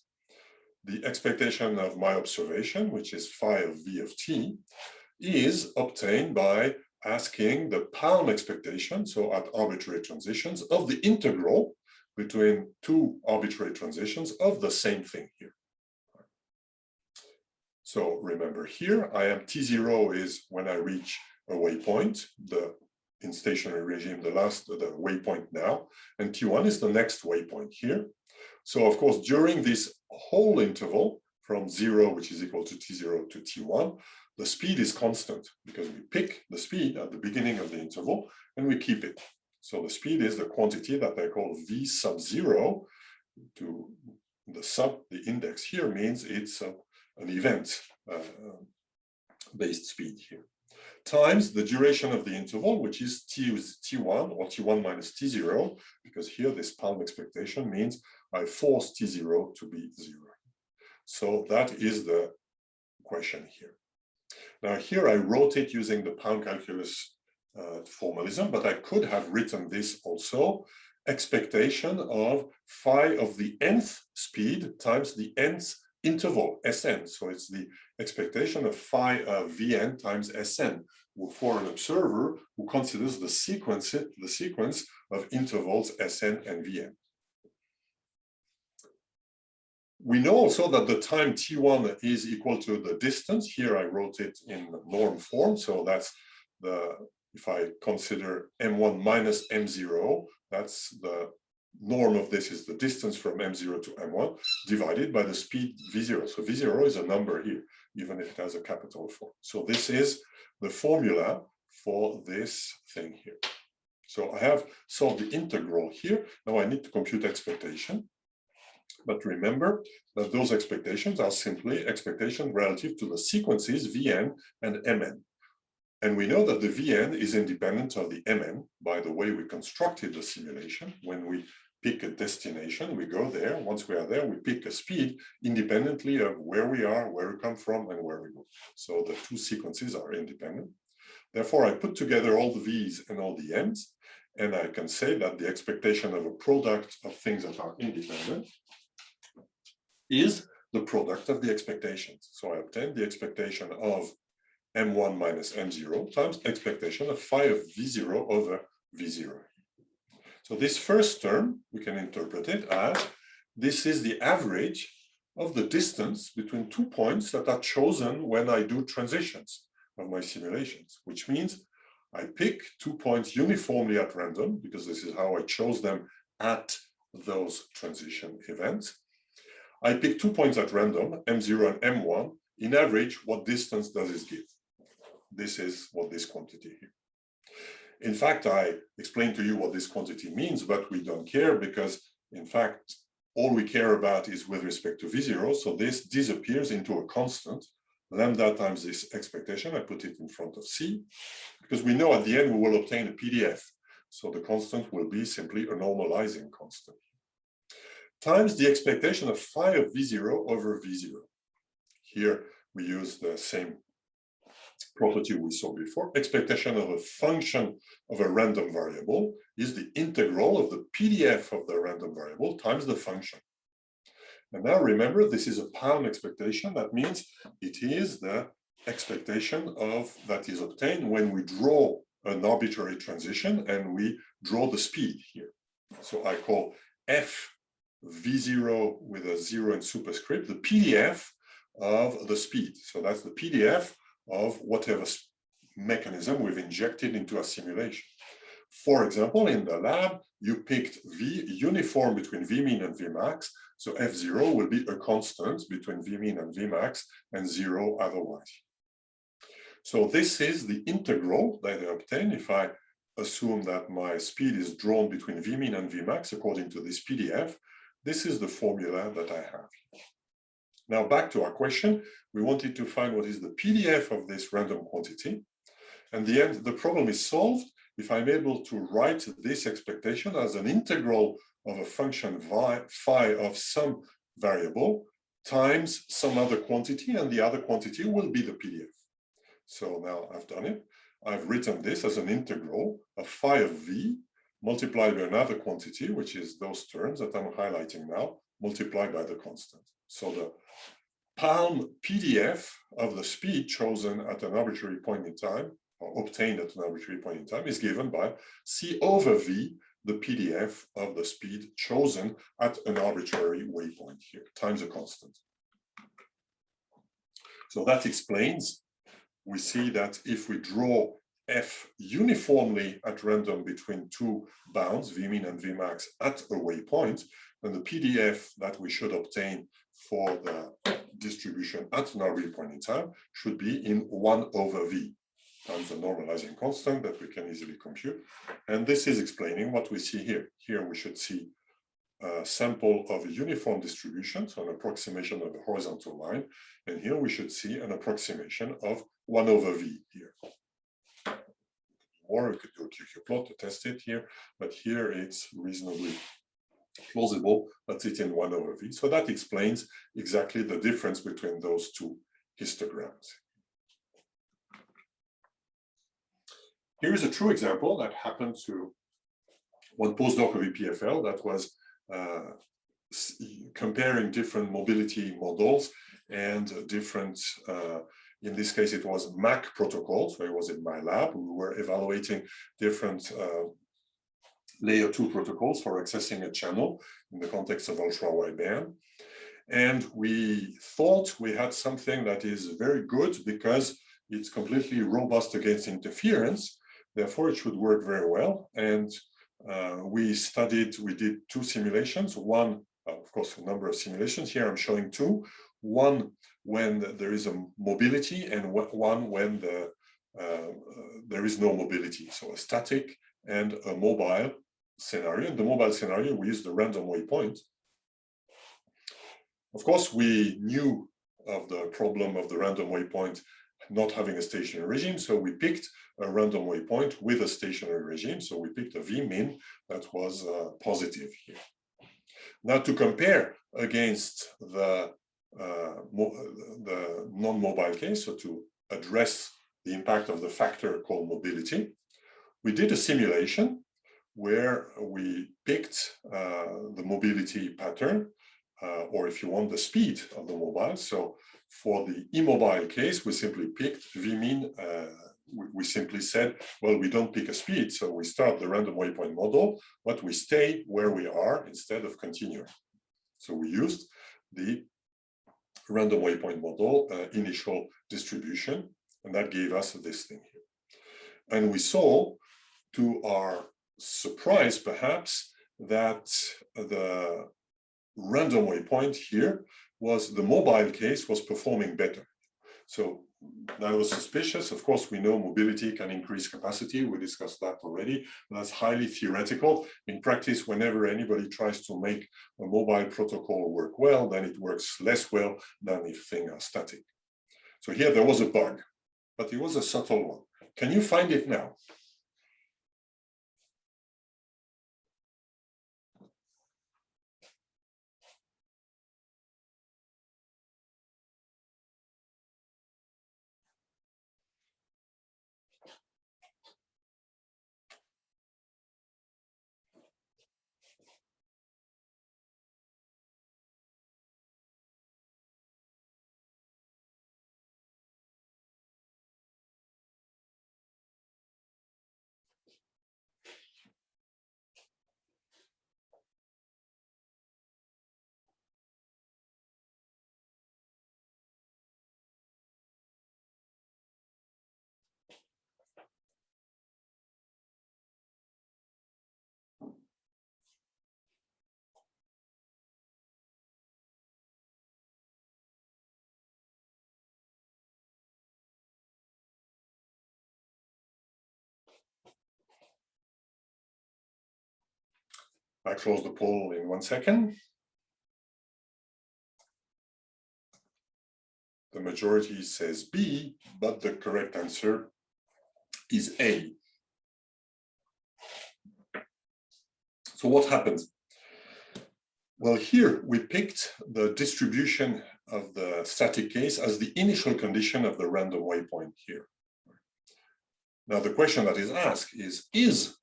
The expectation of my observation, which is phi of v of t, is obtained by asking the Palm expectation, so at arbitrary transitions, of the integral between two arbitrary transitions of the same thing here. So remember here, I am t0 is when I reach a waypoint, in stationary regime, the waypoint now, and t1 is the next waypoint here. So of course, during this whole interval from 0, which is equal to t0 to t1, the speed is constant because we pick the speed at the beginning of the interval and we keep it. So the speed is the quantity that I call v sub 0. To the index here means it's an event based speed here, times the duration of the interval, which is t1 or t1 minus t0, because here this Palm expectation means I force t0 to be 0. So that is the question here. Now here I wrote it using the Palm calculus formalism, but I could have written this also, expectation of phi of the nth speed times the nth interval, Sn. So it's the expectation of phi of Vn times Sn for an observer who considers the sequence of intervals Sn and Vn. We know also that the time t1 is equal to the distance. Here I wrote it in norm form. So that's if I consider m1 minus m0, that's the norm of this is the distance from m0 to m1 divided by the speed v0. So v0 is a number here, even if it has a capital form. So this is the formula for this thing here. So I have solved the integral here. Now I need to compute expectation. But remember that those expectations are simply expectations relative to the sequences Vn and Mn. And we know that the Vn is independent of the Mn by the way we constructed the simulation. When we pick a destination, we go there. Once we are there, we pick a speed independently of where we are, where we come from, and where we go. So the two sequences are independent. Therefore, I put together all the V's and all the M's, and I can say that the expectation of a product of things that are independent is the product of the expectations. So I obtain the expectation of m1 minus m0 times expectation of phi of v0 over v0. So this first term, we can interpret it as this is the average of the distance between 2 points that are chosen when I do transitions of my simulations, which means I pick 2 points uniformly at random, because this is how I chose them at those transition events. I pick 2 points at random, m0 and m1. In average, what distance does this give? This is what this quantity here. In fact, I explained to you what this quantity means, but we don't care because, in fact, all we care about is with respect to v0. So this disappears into a constant, lambda times this expectation. I put it in front of c, because we know at the end we will obtain a PDF. So the constant will be simply a normalizing constant, times the expectation of phi of v0 over v0. Here we use the same property we saw before. Expectation of a function of a random variable is the integral of the PDF of the random variable times the function. And now remember, this is a Palm expectation. That means it is the expectation that is obtained when we draw an arbitrary transition and we draw the speed here. So I call f v0 with a 0 in superscript the PDF of the speed. So that's the PDF of whatever mechanism we've injected into a simulation. For example, in the lab, you picked V uniform between Vmin and Vmax, so F0 will be a constant between Vmin and Vmax and 0 otherwise. So this is the integral that I obtain if I assume that my speed is drawn between Vmin and Vmax according to this PDF. This is the formula that I have. Now back to our question, we wanted to find what is the PDF of this random quantity. And the problem is solved if I'm able to write this expectation as an integral of a function phi of some variable times some other quantity, and the other quantity will be the PDF. So now I've done it. I've written this as an integral of phi of v multiplied by another quantity, which is those terms that I'm highlighting now, multiplied by the constant. So the Palm PDF of the speed chosen at an arbitrary point in time, or obtained at an arbitrary point in time, is given by C over V, the PDF of the speed chosen at an arbitrary waypoint here, times a constant. So that explains, we see that if we draw F uniformly at random between two bounds, Vmin and Vmax, at a waypoint, then the PDF that we should obtain for the distribution at an arbitrary point in time should be in 1 over V times the normalizing constant that we can easily compute. And this is explaining what we see here. Here we should see a sample of a uniform distribution, so an approximation of the horizontal line. And here we should see an approximation of 1 over V here. Or we could do a QQ plot to test it here, but here it's reasonably plausible that it's in 1 over V. So that explains exactly the difference between those two histograms. Here is a true example that happened to one postdoc of EPFL that was comparing different mobility models and different, in this case, it was MAC protocols, so it was in my lab. We were evaluating different layer 2 protocols for accessing a channel in the context of ultra-wideband. And we thought we had something that is very good because it's completely robust against interference. Therefore, it should work very well. And we did 2 simulations. One, of course, a number of simulations. Here I'm showing 2. One when there is a mobility, and one when there is no mobility. So a static and a mobile scenario. In the mobile scenario, we use the random waypoint. Of course, we knew of the problem of the random waypoint not having a stationary regime, so we picked a random waypoint with a stationary regime. So we picked a Vmin that was positive here. Now to compare against the non-mobile case, so to address the impact of the factor called mobility, we did a simulation where we picked the mobility pattern, or if you want, the speed of the mobile. So for the immobile case, we simply picked Vmin. We simply said, well, we don't pick a speed, so we start the random waypoint model, but we stay where we are instead of continuing. So we used the random waypoint model initial distribution, and that gave us this thing here. And we saw, to our surprise perhaps, that the random waypoint here was the mobile case was performing better. So that was suspicious. Of course, we know mobility can increase capacity. We discussed that already. That's highly theoretical. In practice, whenever anybody tries to make a mobile protocol work well, then it works less well than if things are static. So here there was a bug, but it was a subtle one. Can you find it now? I close the poll in 1 second. The majority says B, but the correct answer is A. So what happens? Well, here we picked the distribution of the static case as the initial condition of the random waypoint here. Now, the question that is asked is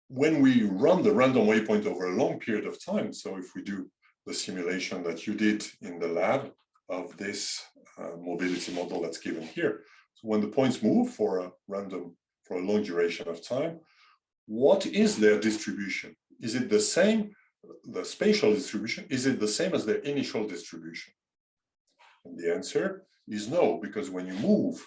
when we run the random waypoint over a long period of time, so if we do the simulation that you did in the lab of this mobility model that's given here, so when the points move for a long duration of time, what is their distribution? Is it the same, the spatial distribution, is it the same as their initial distribution? And the answer is no, because when you move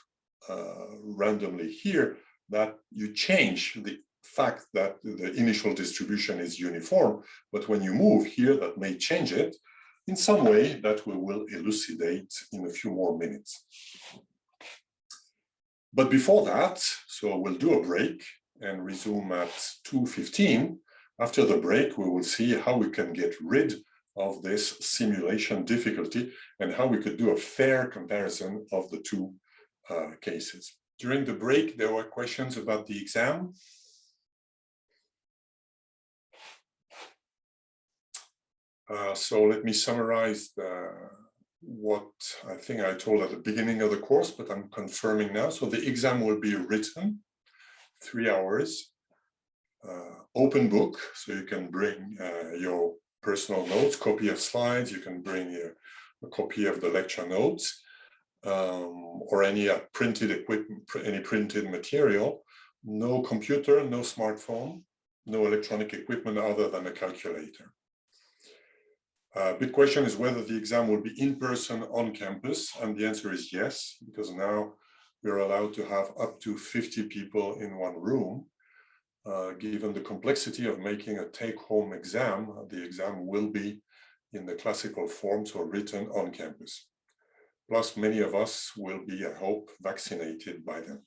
randomly here, that you change the fact that the initial distribution is uniform, but when you move here, that may change it in some way that we will elucidate in a few more minutes. But before that, so we'll do a break and resume at 2:15. After the break, we will see how we can get rid of this simulation difficulty and how we could do a fair comparison of the two cases. During the break, there were questions about the exam. So let me summarize what I think I told at the beginning of the course, but I'm confirming now. So the exam will be written, 3 hours, open book, so you can bring your personal notes, copy of slides, you can bring a copy of the lecture notes, or any printed equipment, any printed material, no computer, no smartphone, no electronic equipment other than a calculator. Big question is whether the exam will be in person on campus, and the answer is yes, because now we're allowed to have up to 50 people in one room. Given the complexity of making a take-home exam, the exam will be in the classical form, so written on campus. Plus, many of us will be, I hope, vaccinated by then.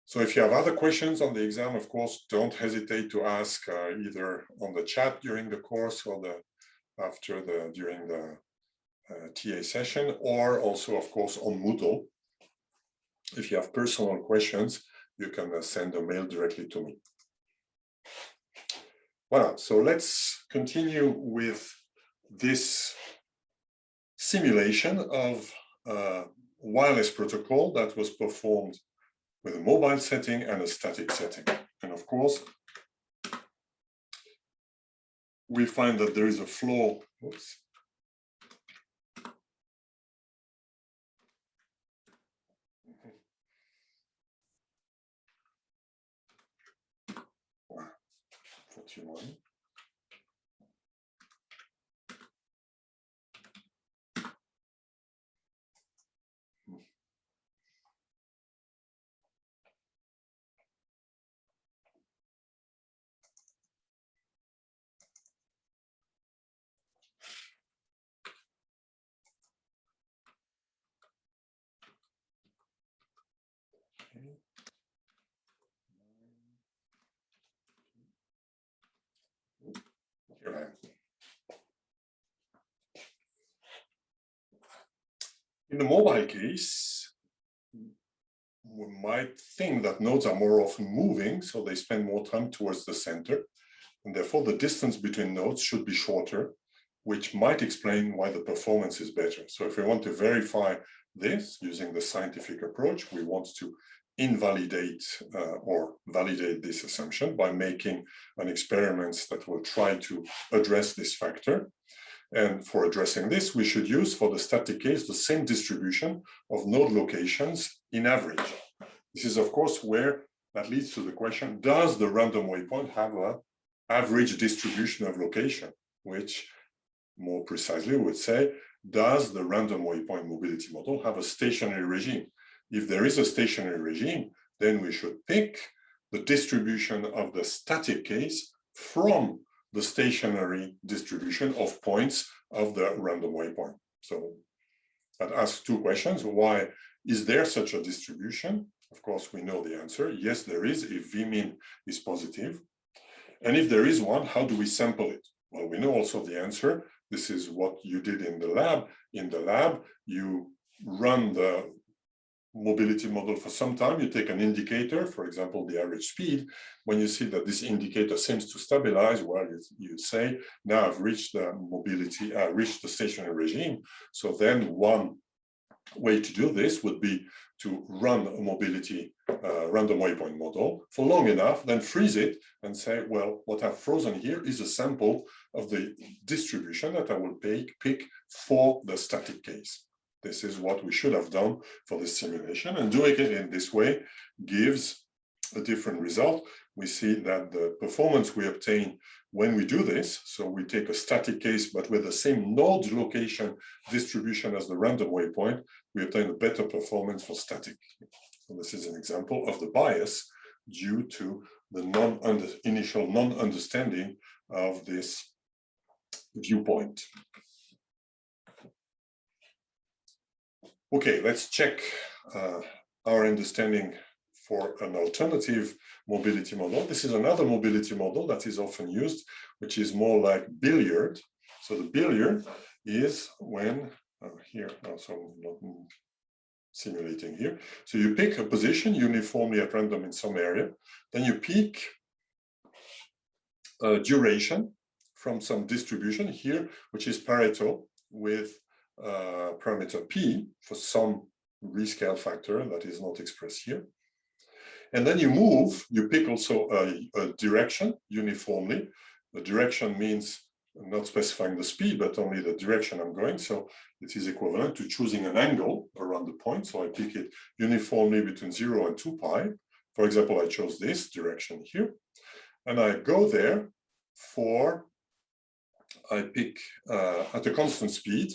So if you have other questions on the exam, of course, don't hesitate to ask either on the chat during the course or during the TA session, or also, of course, on Moodle. If you have personal questions, you can send a mail directly to me. Voilà, so let's continue with this simulation of a wireless protocol that was performed with a mobile setting and a static setting. And of course, we find that there is a flaw. Oops. Wow. 41. In the mobile case, we might think that nodes are more often moving, so they spend more time towards the center, and therefore the distance between nodes should be shorter, which might explain why the performance is better. So if we want to verify this using the scientific approach, we want to invalidate or validate this assumption by making an experiment that will try to address this factor. And for addressing this, we should use for the static case the same distribution of node locations in average. This is, of course, where that leads to the question, does the random waypoint have an average distribution of location? Which, more precisely, would say, does the random waypoint mobility model have a stationary regime? If there is a stationary regime, then we should pick the distribution of the static case from the stationary distribution of points of the random waypoint. So that asks two questions. Why is there such a distribution? Of course, we know the answer. Yes, there is if Vmin is positive. And if there is one, how do we sample it? Well, we know also the answer. This is what you did in the lab. In the lab, you run the mobility model for some time. You take an indicator, for example, the average speed. When you see that this indicator seems to stabilize, well, you say, now I've reached the mobility, reached the stationary regime. So then one way to do this would be to run a mobility random waypoint model for long enough, then freeze it and say, well, what I've frozen here is a sample of the distribution that I will pick for the static case. This is what we should have done for this simulation, and doing it in this way gives a different result. We see that the performance we obtain when we do this, so we take a static case, but with the same node location distribution as the random waypoint, we obtain a better performance for static. So this is an example of the bias due to the initial non-understanding of this viewpoint. Okay, let's check our understanding for an alternative mobility model. This is another mobility model that is often used, which is more like billiard. So the billiard is when, here, also I'm not simulating here. So you pick a position uniformly at random in some area, then you pick a duration from some distribution here, which is Pareto with parameter P for some rescale factor that is not expressed here. And then you pick also a direction uniformly. The direction means I'm not specifying the speed, but only the direction I'm going. So it is equivalent to choosing an angle around the point. So I pick it uniformly between 0 and 2 pi. For example, I chose this direction here. And I go there I pick at a constant speed,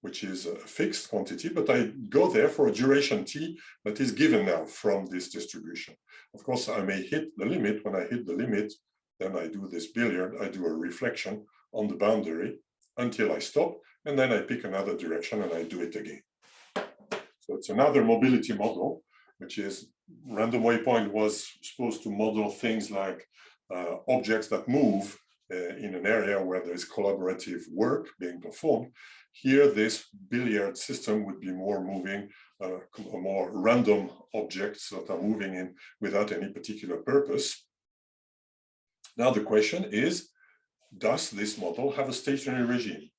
which is a fixed quantity, but I go there for a duration t that is given now from this distribution. Of course, I may hit the limit. When I hit the limit, then I do this billiard, I do a reflection on the boundary until I stop, and then I pick another direction and I do it again. So it's another mobility model, which is random waypoint was supposed to model things like objects that move in an area where there is collaborative work being performed. Here, this billiard system would be more moving, more random objects that are moving in without any particular purpose. Now the question is, does this model have a stationary regime?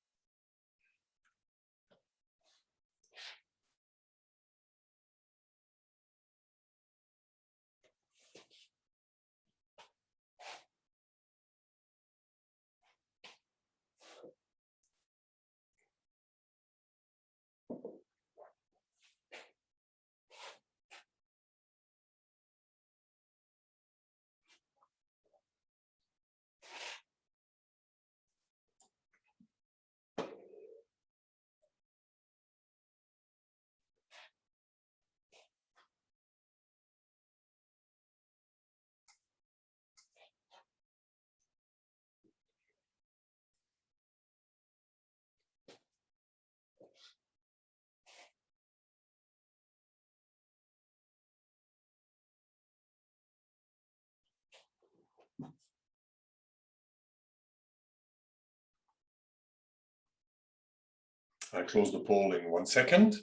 I close the poll in 1 second.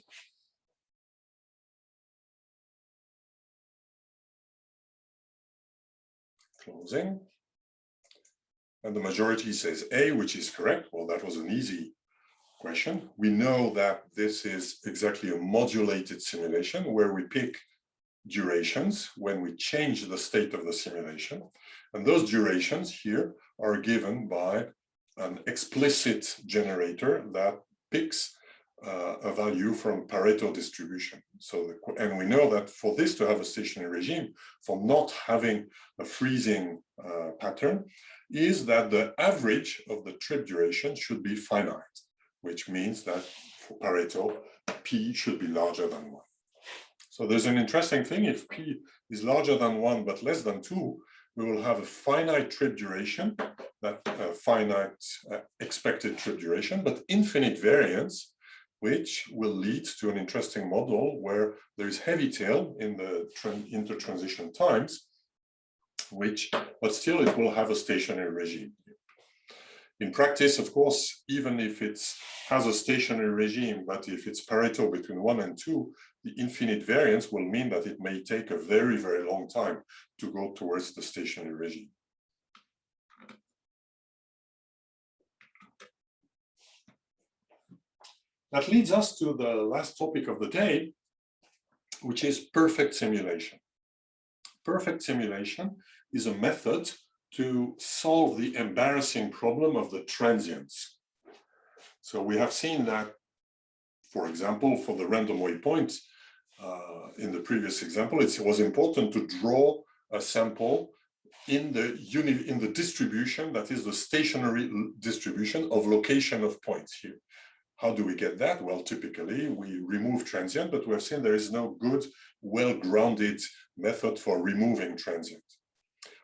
Closing. And the majority says A, which is correct. Well, that was an easy question. We know that this is exactly a modulated simulation where we pick durations when we change the state of the simulation. And those durations here are given by an explicit generator that picks a value from Pareto distribution. So, and we know that for this to have a stationary regime, for not having a freezing pattern, is that the average of the trip duration should be finite, which means that for Pareto, P should be larger than 1. So there's an interesting thing. If P is larger than 1 but less than 2, we will have a finite trip duration, that finite expected trip duration, but infinite variance which will lead to an interesting model where there is heavy tail in the intertransition times, but still it will have a stationary regime. In practice, of course, even if it has a stationary regime, but if it's Pareto between 1 and 2, the infinite variance will mean that it may take a very, very long time to go towards the stationary regime. That leads us to the last topic of the day, which is perfect simulation. Perfect simulation is a method to solve the embarrassing problem of the transients. So we have seen that, for example, for the random waypoint, in the previous example, it was important to draw a sample in the distribution, that is the stationary distribution of location of points here. How do we get that? Well, typically we remove transient, but we have seen there is no good, well-grounded method for removing transient.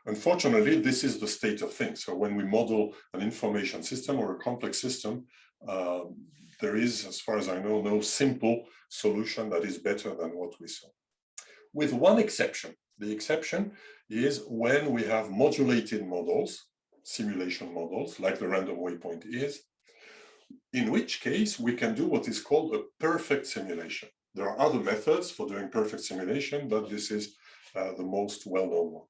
Unfortunately, this is the state of things. So when we model an information system or a complex system, there is, as far as I know, no simple solution that is better than what we saw. With one exception. The exception is when we have modulated models, simulation models, like the random waypoint is, in which case we can do what is called a perfect simulation. There are other methods for doing perfect simulation, but this is the most well-known one.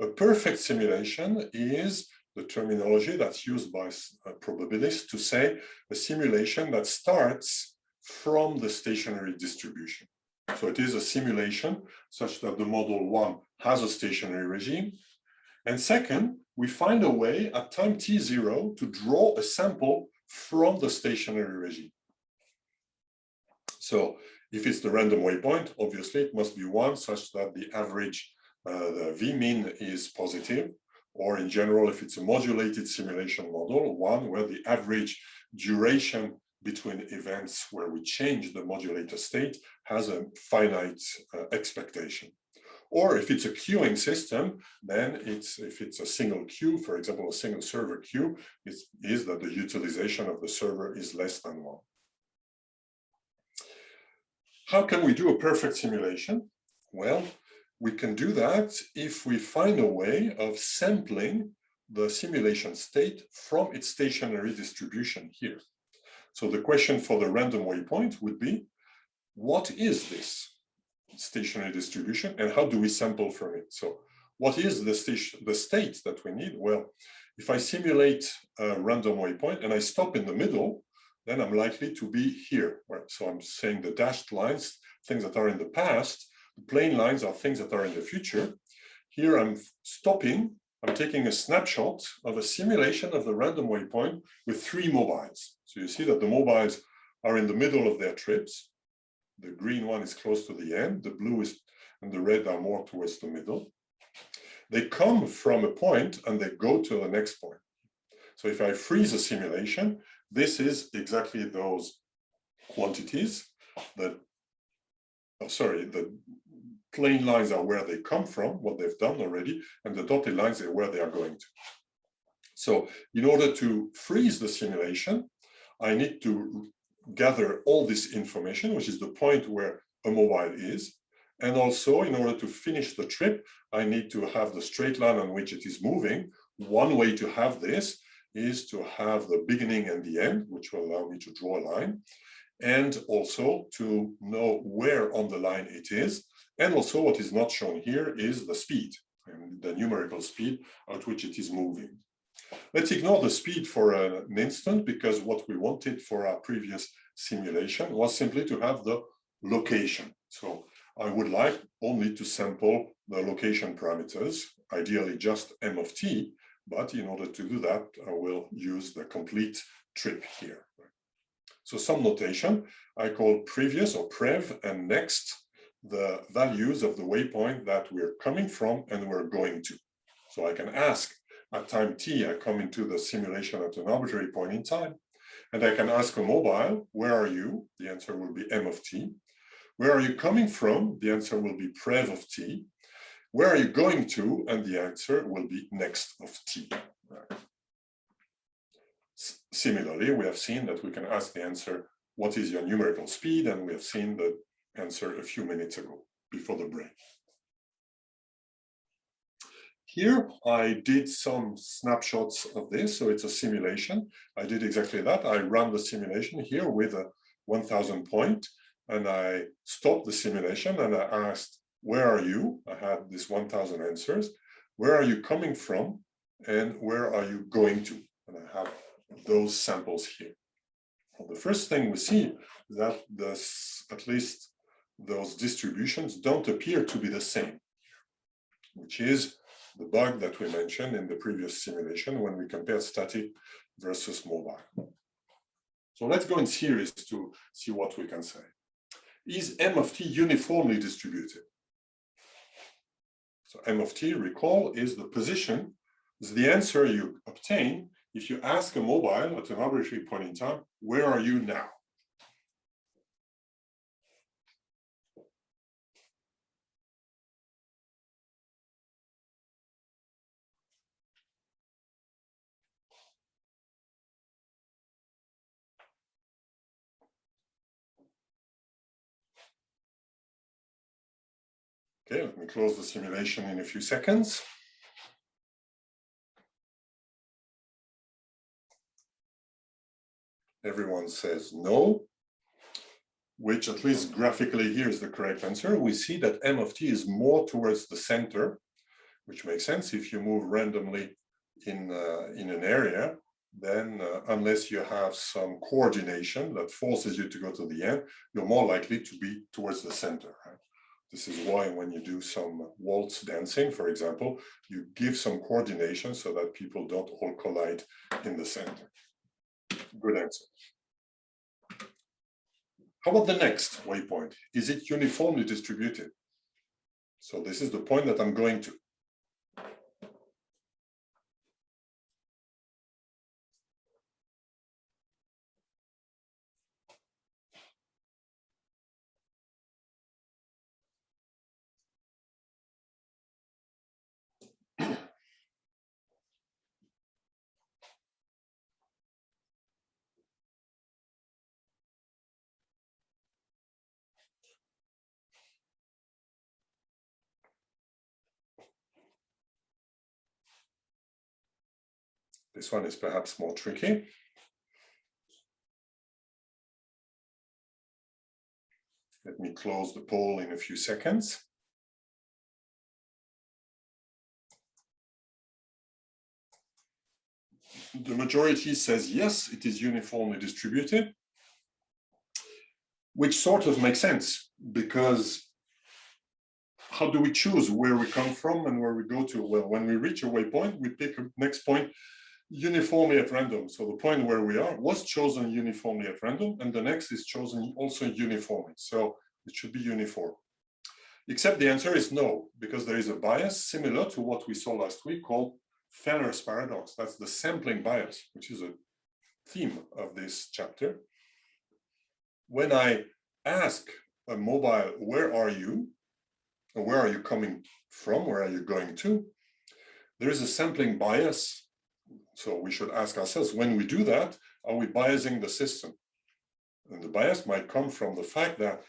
A perfect simulation is the terminology that's used by probabilists to say a simulation that starts from the stationary distribution. So it is a simulation such that the model 1 has a stationary regime. And second, we find a way at time t0 to draw a sample from the stationary regime. So if it's the random waypoint, obviously it must be 1 such that the average, the v-min is positive, or in general, if it's a modulated simulation model, 1 where the average duration between events where we change the modulator state has a finite expectation. Or if it's a queuing system, then if it's a single queue, for example, a single server queue, is that the utilization of the server is less than 1. How can we do a perfect simulation? Well, we can do that if we find a way of sampling the simulation state from its stationary distribution here. So the question for the random waypoint would be, what is this stationary distribution and how do we sample from it? So what is the state that we need? Well, if I simulate a random waypoint and I stop in the middle, then I'm likely to be here. Right? So I'm saying the dashed lines, things that are in the past, the plain lines are things that are in the future. Here I'm stopping, I'm taking a snapshot of a simulation of the random waypoint with 3 mobiles. So you see that the mobiles are in the middle of their trips. The green one is close to the end, the blue and the red are more towards the middle. They come from a point and they go to the next point. So if I freeze a simulation, this is exactly those quantities that, the plain lines are where they come from, what they've done already, and the dotted lines are where they are going to. So in order to freeze the simulation, I need to gather all this information, which is the point where a mobile is. And also, in order to finish the trip, I need to have the straight line on which it is moving. One way to have this is to have the beginning and the end, which will allow me to draw a line, and also to know where on the line it is. And also what is not shown here is the speed, and the numerical speed at which it is moving. Let's ignore the speed for an instant, because what we wanted for our previous simulation was simply to have the location. So I would like only to sample the location parameters, ideally just m of t, but in order to do that, I will use the complete trip here. So some notation, I call previous or prev and next the values of the waypoint that we're coming from and we're going to. So I can ask at time t, I come into the simulation at an arbitrary point in time, and I can ask a mobile, where are you? The answer will be m of t. Where are you coming from? The answer will be prev of t. Where are you going to? And the answer will be next of t. Similarly, we have seen that we can ask the answer what is your numerical speed? And we have seen the answer a few minutes ago before the break. Here, I did some snapshots of this, so it's a simulation. I did exactly that. I ran the simulation here with a 1000 point, and I stopped the simulation and I asked, where are you? I had this 1000 answers. Where are you coming from? And where are you going to? And I have those samples here. Well, the first thing we see is that at least those distributions don't appear to be the same, which is the bug that we mentioned in the previous simulation when we compared static versus mobile. So let's go in series to see what we can say. Is M of t uniformly distributed? So M of t, recall, is the position, is the answer you obtain if you ask a mobile at an arbitrary point in time, where are you now? Okay, let me close the simulation in a few seconds. Everyone says no, which at least graphically here is the correct answer. We see that M of t is more towards the center, which makes sense. If you move randomly in an area, then unless you have some coordination that forces you to go to the end, you're more likely to be towards the center. Right? This is why when you do some waltz dancing, for example, you give some coordination so that people don't all collide in the center. Good answer. How about the next waypoint? Is it uniformly distributed? So this is the point that I'm going to. This one is perhaps more tricky. Let me close the poll in a few seconds. The majority says yes, it is uniformly distributed, which sort of makes sense because how do we choose where we come from and where we go to? Well, when we reach a waypoint, we pick a next point uniformly at random. So the point where we are was chosen uniformly at random, and the next is chosen also uniformly. So it should be uniform. Except the answer is no, because there is a bias similar to what we saw last week called Fenner's paradox. That's the sampling bias, which is a theme of this chapter. When I ask a mobile, where are you? Or where are you coming from? Where are you going to? There is a sampling bias. So we should ask ourselves, when we do that, are we biasing the system? And the bias might come from the fact that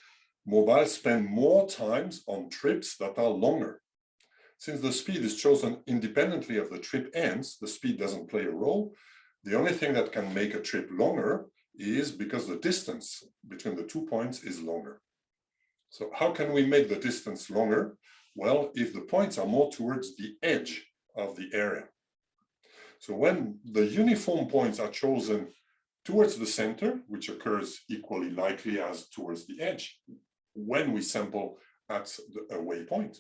mobiles spend more times on trips that are longer. Since the speed is chosen independently of the trip ends, the speed doesn't play a role. The only thing that can make a trip longer is because the distance between the 2 points is longer. So how can we make the distance longer? Well, if the points are more towards the edge of the area. So when the uniform points are chosen towards the center, which occurs equally likely as towards the edge, when we sample at a waypoint.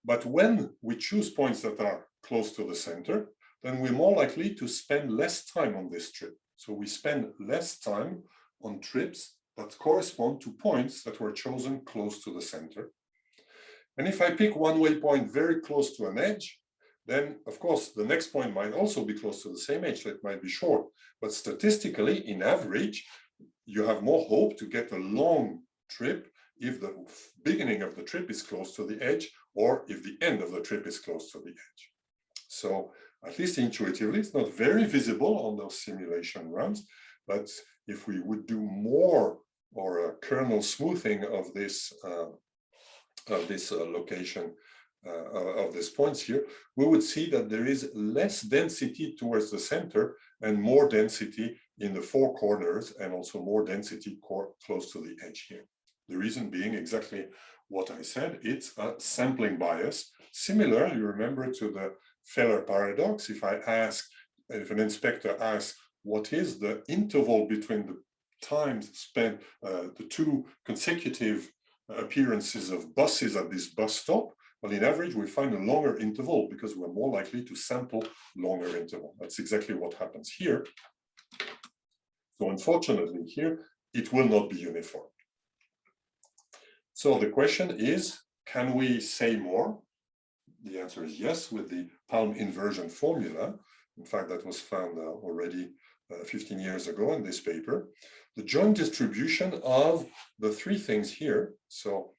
But when we choose points that are close to the center, then we're more likely to spend less time on this trip. So we spend less time on trips that correspond to points that were chosen close to the center. And if I pick one waypoint very close to an edge, then of course the next point might also be close to the same edge, so it might be short. But statistically, in average, you have more hope to get a long trip if the beginning of the trip is close to the edge, or if the end of the trip is close to the edge. So at least intuitively, it's not very visible on those simulation runs, but if we would do more or a kernel smoothing of this location of these points here, we would see that there is less density towards the center and more density in the four corners, and also more density close to the edge here. The reason being exactly what I said, it's a sampling bias. Similar, you remember, to the Feller paradox. If an inspector asks, what is the interval between the times spent, the two consecutive appearances of buses at this bus stop, well, in average, we find a longer interval because we're more likely to sample longer interval. That's exactly what happens here. So unfortunately here, it will not be uniform. So the question is, can we say more? The answer is yes, with the palm inversion formula. In fact, that was found already 15 years ago in this paper. The joint distribution of the three things here. So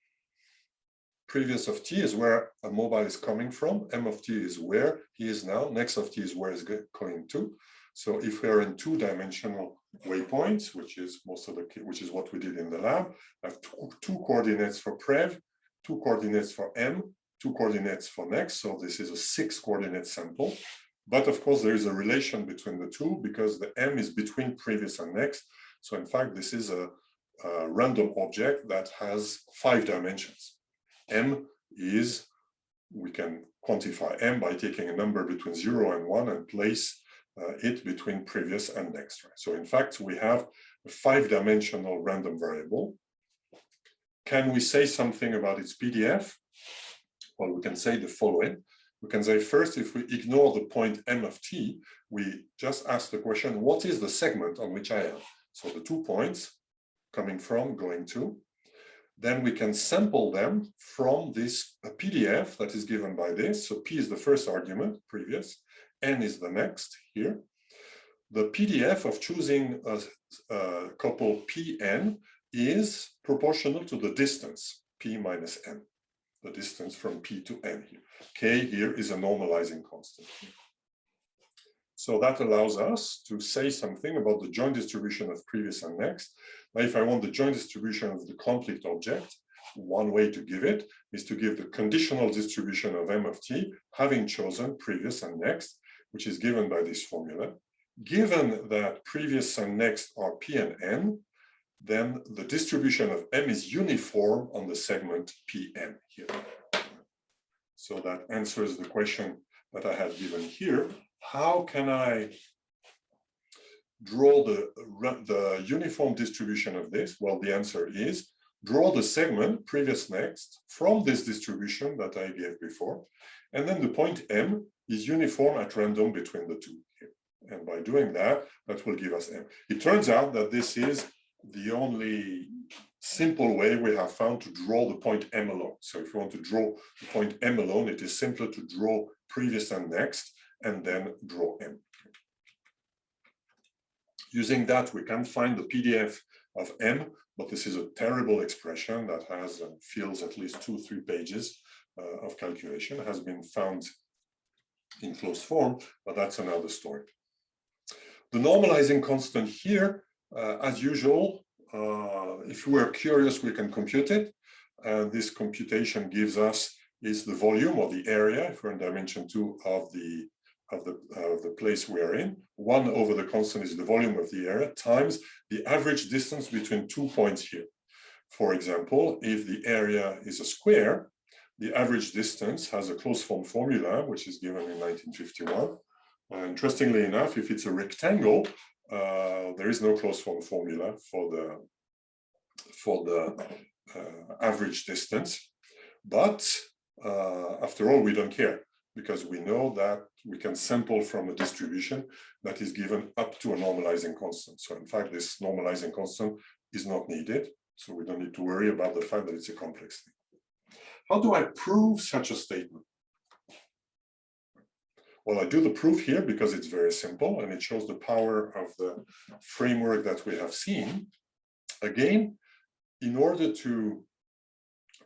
previous of t is where a mobile is coming from, m of t is where he is now, next of t is where he's going to. So if we are in two-dimensional waypoints, which is what we did in the lab, I have two coordinates for prev, two coordinates for m, two coordinates for next. So this is a 6-coordinate sample. But of course, there is a relation between the two because the m is between previous and next. So in fact, this is a random object that has 5 dimensions. M is, we can quantify m by taking a number between 0 and 1 and place it between previous and next. Right? So in fact, we have a 5-dimensional random variable. Can we say something about its PDF? Well, we can say the following. We can say first, if we ignore the point m of t, we just ask the question, what is the segment on which I am? So the 2 points coming from, going to. Then we can sample them from this PDF that is given by this. So P is the first argument, previous, N is the next here. The PDF of choosing a couple Pn is proportional to the distance, P minus N, the distance from P to N here. K here is a normalizing constant. So that allows us to say something about the joint distribution of previous and next. Now, if I want the joint distribution of the conflict object, one way to give it is to give the conditional distribution of m of t, having chosen previous and next, which is given by this formula. Given that previous and next are P and N, then the distribution of m is uniform on the segment Pn here. So that answers the question that I had given here. How can I draw the uniform distribution of this? Well, the answer is draw the segment previous next from this distribution that I gave before. And then the point M is uniform at random between the two here. And by doing that, that will give us M. It turns out that this is the only simple way we have found to draw the point M alone. So if you want to draw the point M alone, it is simpler to draw previous and next, and then draw M. Using that, we can find the PDF of M, but this is a terrible expression that has fills at least 2-3 pages of calculation. It has been found in closed form, but that's another story. The normalizing constant here, as usual, if we are curious, we can compute it. This computation gives us is the volume or the area, if we're in dimension 2 of the place we are in. 1 over the constant is the volume of the area times the average distance between 2 points here. For example, if the area is a square, the average distance has a closed form formula, which is given in 1951. Interestingly enough, if it's a rectangle, there is no closed form formula for the average distance. But after all, we don't care, because we know that we can sample from a distribution that is given up to a normalizing constant. So in fact, this normalizing constant is not needed. So we don't need to worry about the fact that it's a complex thing. How do I prove such a statement? Well, I do the proof here because it's very simple and it shows the power of the framework that we have seen. Again, in order to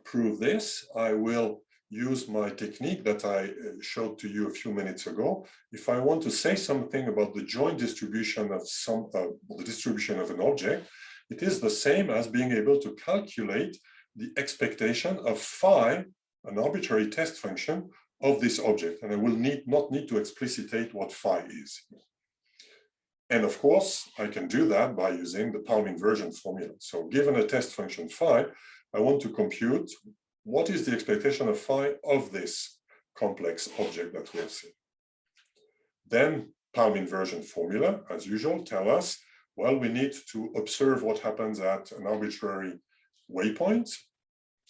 prove this, I will use my technique that I showed to you a few minutes ago. If I want to say something about the joint distribution of the distribution of an object, it is the same as being able to calculate the expectation of phi, an arbitrary test function of this object. And I will not need to explicitate what phi is. And of course, I can do that by using the Palm inversion formula. So given a test function phi, I want to compute what is the expectation of phi of this complex object that we have seen. Then Palm inversion formula, as usual, tell us, well, we need to observe what happens at an arbitrary waypoint,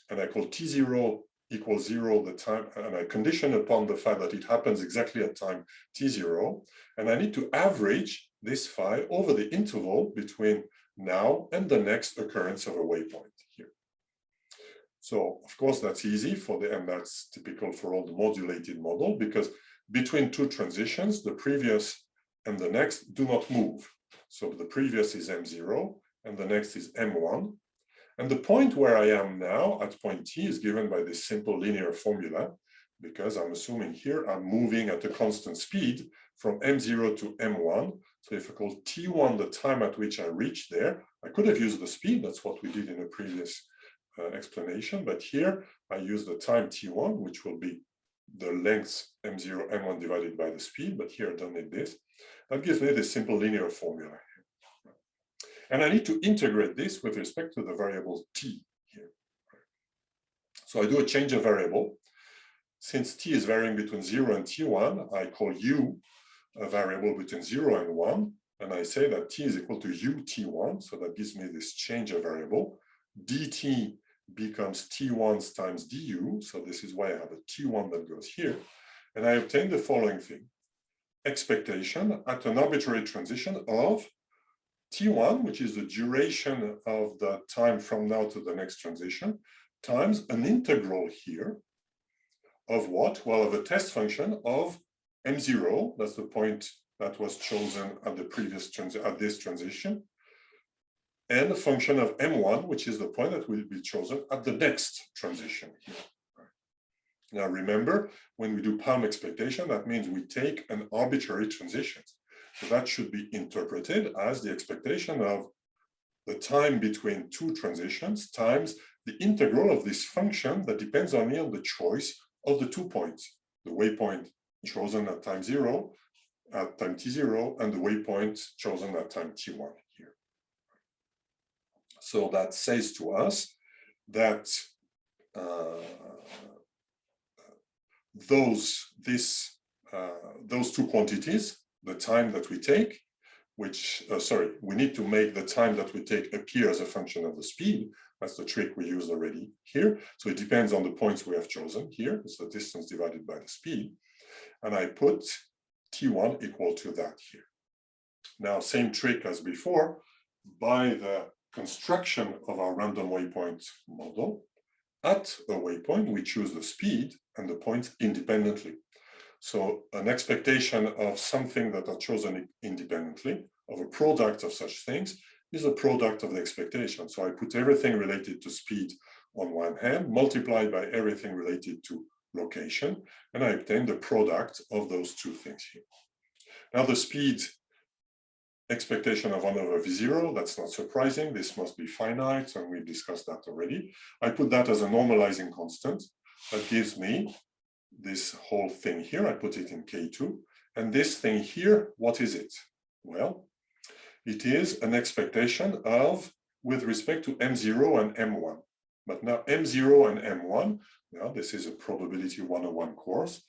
and I call t0 equals 0 the time, and I condition upon the fact that it happens exactly at time t0, and I need to average this phi over the interval between now and the next occurrence of a waypoint here. So of course that's easy and that's typical for all the modulated model, because between two transitions, the previous and the next do not move. So the previous is m0 and the next is m1. And the point where I am now at point t is given by this simple linear formula, because I'm assuming here I'm moving at a constant speed from m0 to m1. So if I call t1 the time at which I reach there, I could have used the speed. That's what we did in a previous explanation. But here I use the time t1, which will be the length m0, m1 divided by the speed. But here I don't need this. That gives me this simple linear formula. And I need to integrate this with respect to the variable t here. So I do a change of variable. Since t is varying between 0 and t1, I call u a variable between 0 and 1, and I say that t is equal to u t1, so that gives me this change of variable. dt becomes t1 times du, so this is why I have a t1 that goes here, and I obtain the following thing. Expectation at an arbitrary transition of t1, which is the duration of the time from now to the next transition, times an integral here of what? Well, of a test function of m0, that's the point that was chosen at the previous this transition, and a function of m1, which is the point that will be chosen at the next transition here. Now remember, when we do Palm expectation, that means we take an arbitrary transition. So that should be interpreted as the expectation of the time between two transitions times the integral of this function that depends only on the choice of the 2 points, the waypoint chosen at time 0, at time t0, and the waypoint chosen at time t1 here. So that says to us that those two quantities, the time that we take, which, we need to make the time that we take appear as a function of the speed. That's the trick we used already here. So it depends on the points we have chosen here. It's the distance divided by the speed. And I put t1 equal to that here. Now, same trick as before, by the construction of our random waypoint model, at a waypoint, we choose the speed and the points independently. So an expectation of something that are chosen independently, of a product of such things, is a product of the expectation. So I put everything related to speed on one hand, multiplied by everything related to location, and I obtain the product of those two things here. Now the speed expectation of 1 over v0, that's not surprising. This must be finite, and we've discussed that already. I put that as a normalizing constant. That gives me this whole thing here. I put it in K2. And this thing here, what is it? Well, it is an expectation of, with respect to M0 and M1. But now M0 and M1, now this is a probability 101 course.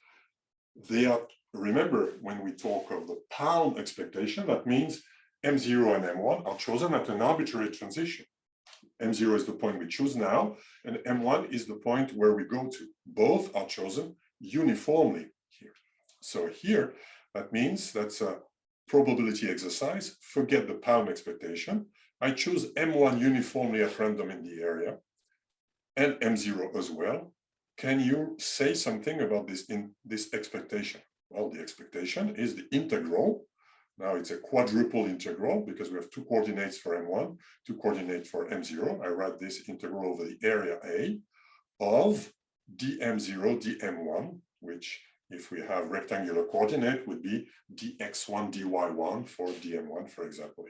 They are, remember, when we talk of the Palm expectation, that means M0 and M1 are chosen at an arbitrary transition. M0 is the point we choose now, and M1 is the point where we go to. Both are chosen uniformly here. So here, that means that's a probability exercise. Forget the Palm expectation. I choose M1 uniformly at random in the area, and M0 as well. Can you say something about this expectation? Well, the expectation is the integral. Now it's a quadruple integral because we have 2 coordinates for M1, 2 coordinates for M0. I write this integral over the area A of dm0, dm1, which if we have rectangular coordinate would be dx1, dy1 for dm1, for example.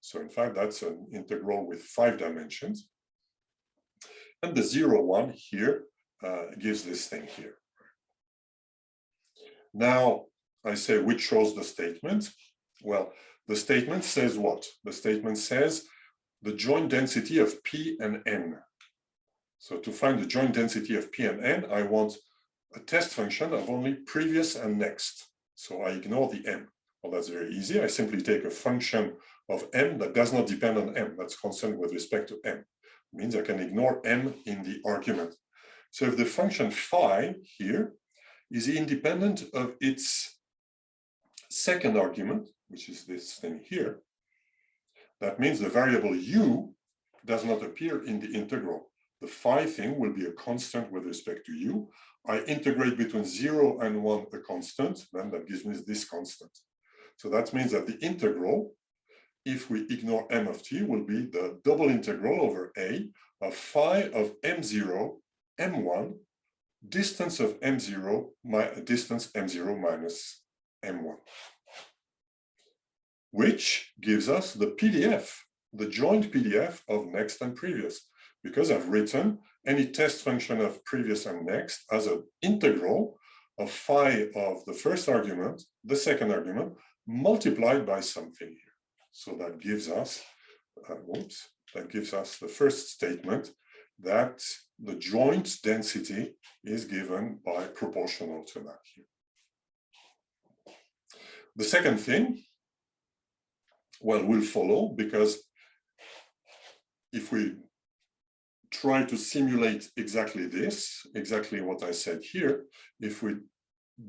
So in fact, that's an integral with 5 dimensions. And the 0, 1 here gives this thing here. Now, I say which shows the statement. Well, the statement says what? The statement says the joint density of P and N. So to find the joint density of P and N, I want a test function of only previous and next. So I ignore the M. Well, that's very easy. I simply take a function of M that does not depend on M, that's constant with respect to M. It means I can ignore M in the argument. So if the function phi here is independent of its second argument, which is this thing here, that means the variable u does not appear in the integral. The phi thing will be a constant with respect to u. I integrate between 0 and 1 a constant, then that gives me this constant. So that means that the integral, if we ignore m of t, will be the double integral over a of phi of m0, m1, distance of m0, distance m0 minus m1, which gives us the PDF, the joint PDF of next and previous, because I've written any test function of previous and next as an integral of phi of the first argument, the second argument, multiplied by something here. So that gives us, the first statement that the joint density is given by proportional to that here. The second thing, well, will follow, because if we try to simulate exactly this, exactly what I said here, if we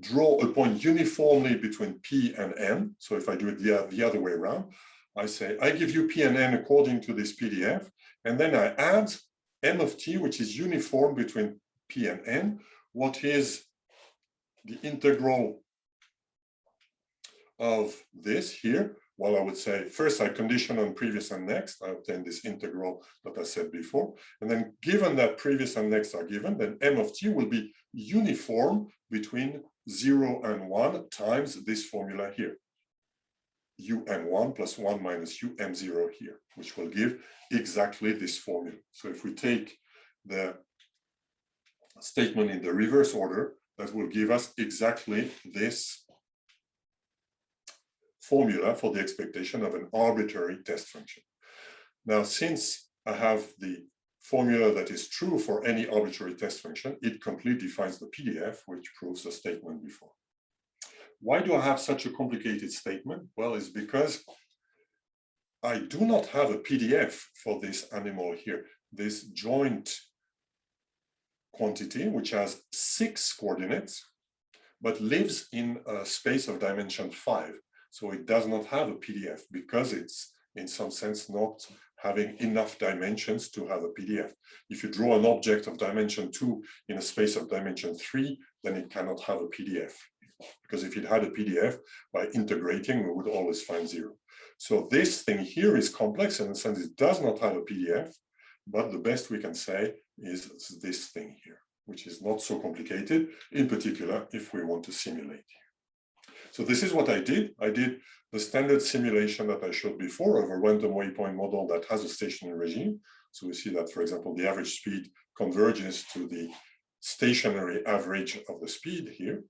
draw a point uniformly between P and N, so if I do it the other way around, I say, I give you P and N according to this PDF, and then I add M of T, which is uniform between P and N. What is the integral of this here? Well, I would say, first I condition on previous and next, I obtain this integral that I said before. And then given that previous and next are given, then M of T will be uniform between 0 and 1 times this formula here. UM1 plus 1 minus UM0 here, which will give exactly this formula. So if we take the statement in the reverse order, that will give us exactly this formula for the expectation of an arbitrary test function. Now, since I have the formula that is true for any arbitrary test function, it completely defines the PDF, which proves the statement before. Why do I have such a complicated statement? Well, it's because I do not have a PDF for this animal here, this joint quantity, which has 6 coordinates, but lives in a space of dimension 5. So it does not have a PDF because it's, in some sense, not having enough dimensions to have a PDF. If you draw an object of dimension 2 in a space of dimension 3, then it cannot have a PDF. Because if it had a PDF, by integrating, we would always find 0. So this thing here is complex in the sense it does not have a PDF, but the best we can say is this thing here, which is not so complicated, in particular, if we want to simulate. So this is what I did. I did the standard simulation that I showed before of a random waypoint model that has a stationary regime. So we see that, for example, the average speed converges to the stationary average of the speed here.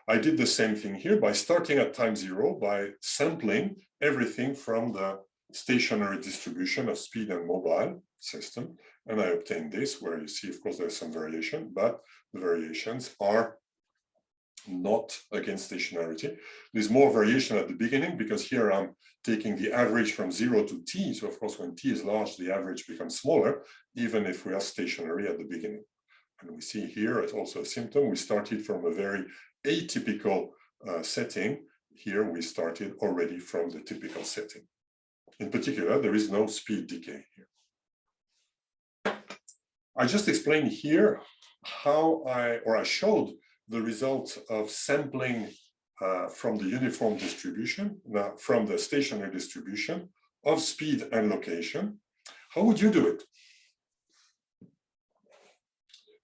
I did the same thing here by starting at time 0, by sampling everything from the stationary distribution of speed and mobile system. And I obtained this, where you see, of course, there's some variation, but the variations are not against stationarity. There's more variation at the beginning because here I'm taking the average from 0 to t. So of course, when t is large, the average becomes smaller, even if we are stationary at the beginning. And we see here, it's also a symptom. We started from a very atypical setting. Here we started already from the typical setting. In particular, there is no speed decay here. I just explained here how I showed the result of sampling from the uniform distribution, now from the stationary distribution of speed and location. How would you do it?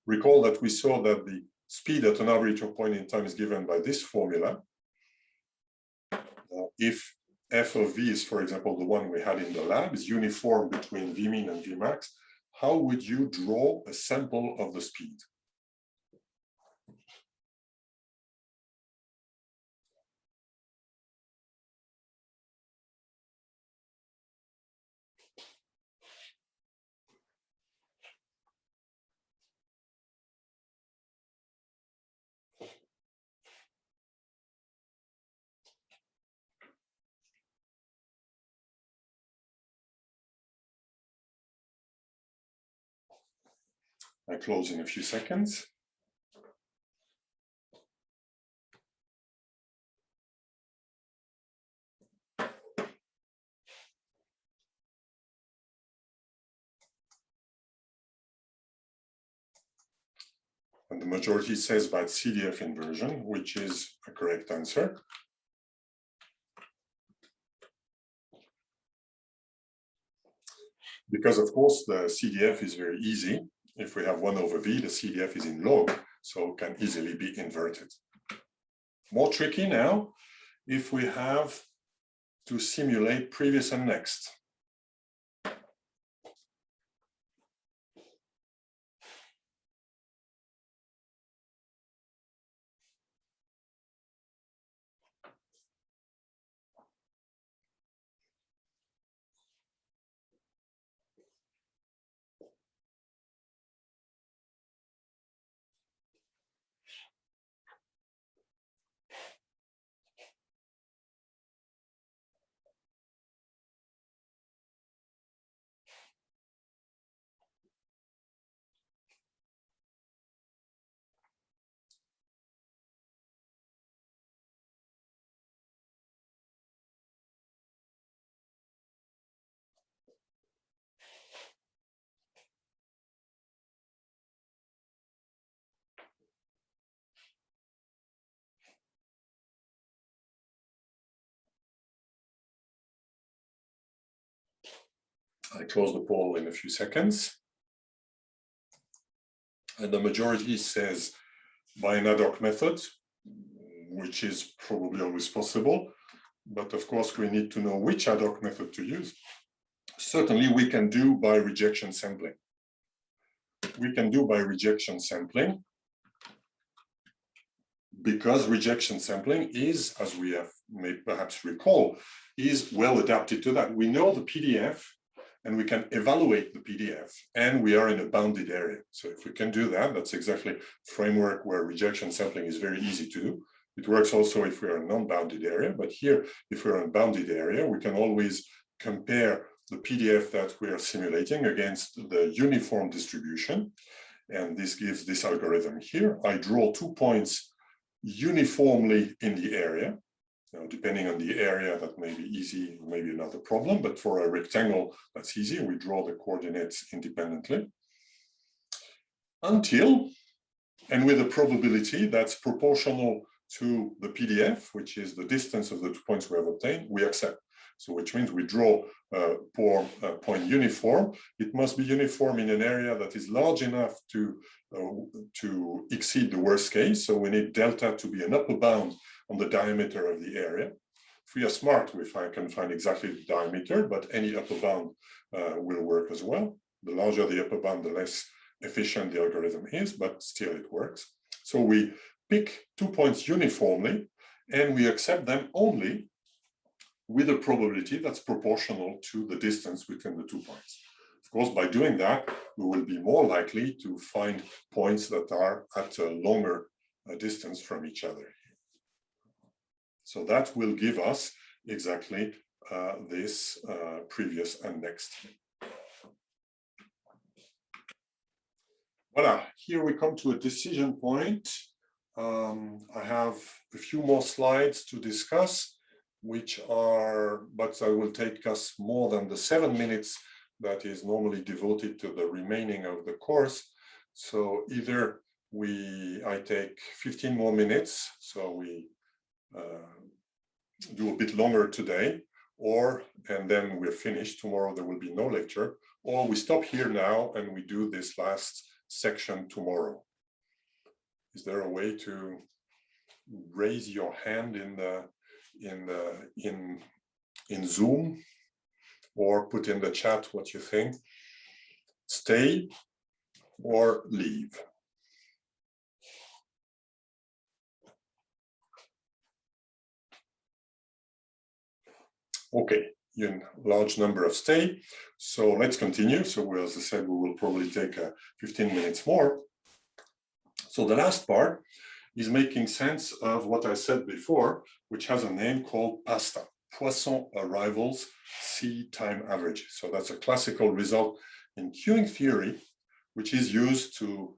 Recall that we saw that the speed at an arbitrary point in time is given by this formula. If f of v is, for example, the one we had in the lab, is uniform between v min and v max, how would you draw a sample of the speed? I close in a few seconds. And the majority says about CDF inversion, which is a correct answer. Because of course the CDF is very easy. If we have 1 over v, the CDF is in log, so can easily be inverted. More tricky now, if we have to simulate previous and next. I close the poll in a few seconds. And the majority says by an ad hoc method, which is probably always possible. But of course, we need to know which ad hoc method to use. Certainly, we can do by rejection sampling. We can do by rejection sampling because rejection sampling is, as we have may perhaps recall, is well adapted to that. We know the PDF and we can evaluate the PDF and we are in a bounded area. So if we can do that, that's exactly framework where rejection sampling is very easy to do. It works also if we are in a non-bounded area, but here, if we're in a bounded area, we can always compare the PDF that we are simulating against the uniform distribution. And this gives this algorithm here. I draw 2 points uniformly in the area. Now, depending on the area, that may be easy, maybe another problem, but for a rectangle, that's easy. We draw the coordinates independently until, and with a probability that's proportional to the PDF, which is the distance of the 2 points we have obtained, we accept. So which means we draw point uniform. It must be uniform in an area that is large enough to exceed the worst case. So we need delta to be an upper bound on the diameter of the area. If we are smart, we can find exactly the diameter, but any upper bound will work as well. The larger the upper bound, the less efficient the algorithm is, but still it works. So we pick 2 points uniformly, and we accept them only with a probability that's proportional to the distance between the 2 points. Of course, by doing that, we will be more likely to find points that are at a longer distance from each other. So that will give us exactly this previous and next. Voilà, here we come to a decision point. I have a few more slides to discuss, which are, but I will take us more than the 7 minutes that is normally devoted to the remaining of the course. So either I take 15 more minutes, so we do a bit longer today, and then we're finished. Tomorrow there will be no lecture, or we stop here now and we do this last section tomorrow? Is there a way to raise your hand in Zoom, or put in the chat what you think? Stay or leave? Okay, in large number of stay. So let's continue. So as I said, we will probably take 15 minutes more. So the last part is making sense of what I said before, which has a name called PASTA, Poisson Arrivals Sea Time Average. So that's a classical result in queuing theory, which is used to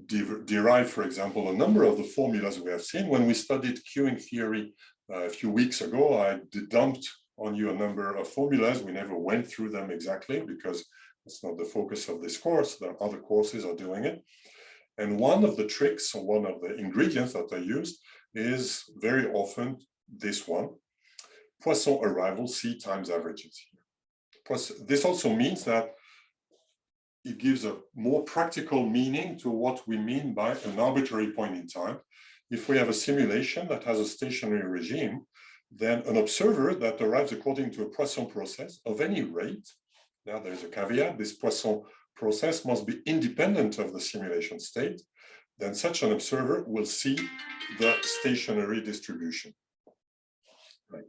derive, for example, a number of the formulas we have seen. When we studied queuing theory a few weeks ago, I dumped on you a number of formulas. We never went through them exactly because it's not the focus of this course. The other courses are doing it. And one of the tricks, or one of the ingredients that I used is very often this one, Poisson arrival C times averages. This also means that it gives a more practical meaning to what we mean by an arbitrary point in time. If we have a simulation that has a stationary regime, then an observer that arrives according to a Poisson process of any rate, now there's a caveat, this Poisson process must be independent of the simulation state, then such an observer will see the stationary distribution. Right.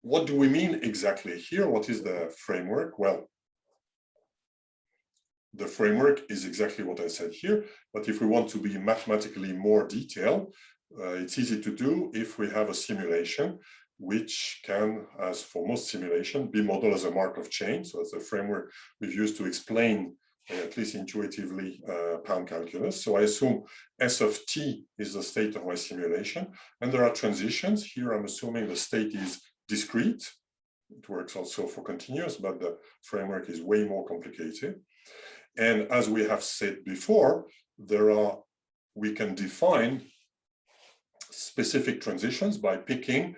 What do we mean exactly here? What is the framework? Well, the framework is exactly what I said here, but if we want to be mathematically more detailed, it's easy to do if we have a simulation which can, as for most simulation, be modeled as a Markov chain. So that's the framework we've used to explain, at least intuitively, pound calculus. So I assume S of t is the state of my simulation, and there are transitions. Here I'm assuming the state is discrete. It works also for continuous, but the framework is way more complicated. And as we have said before, we can define specific transitions by picking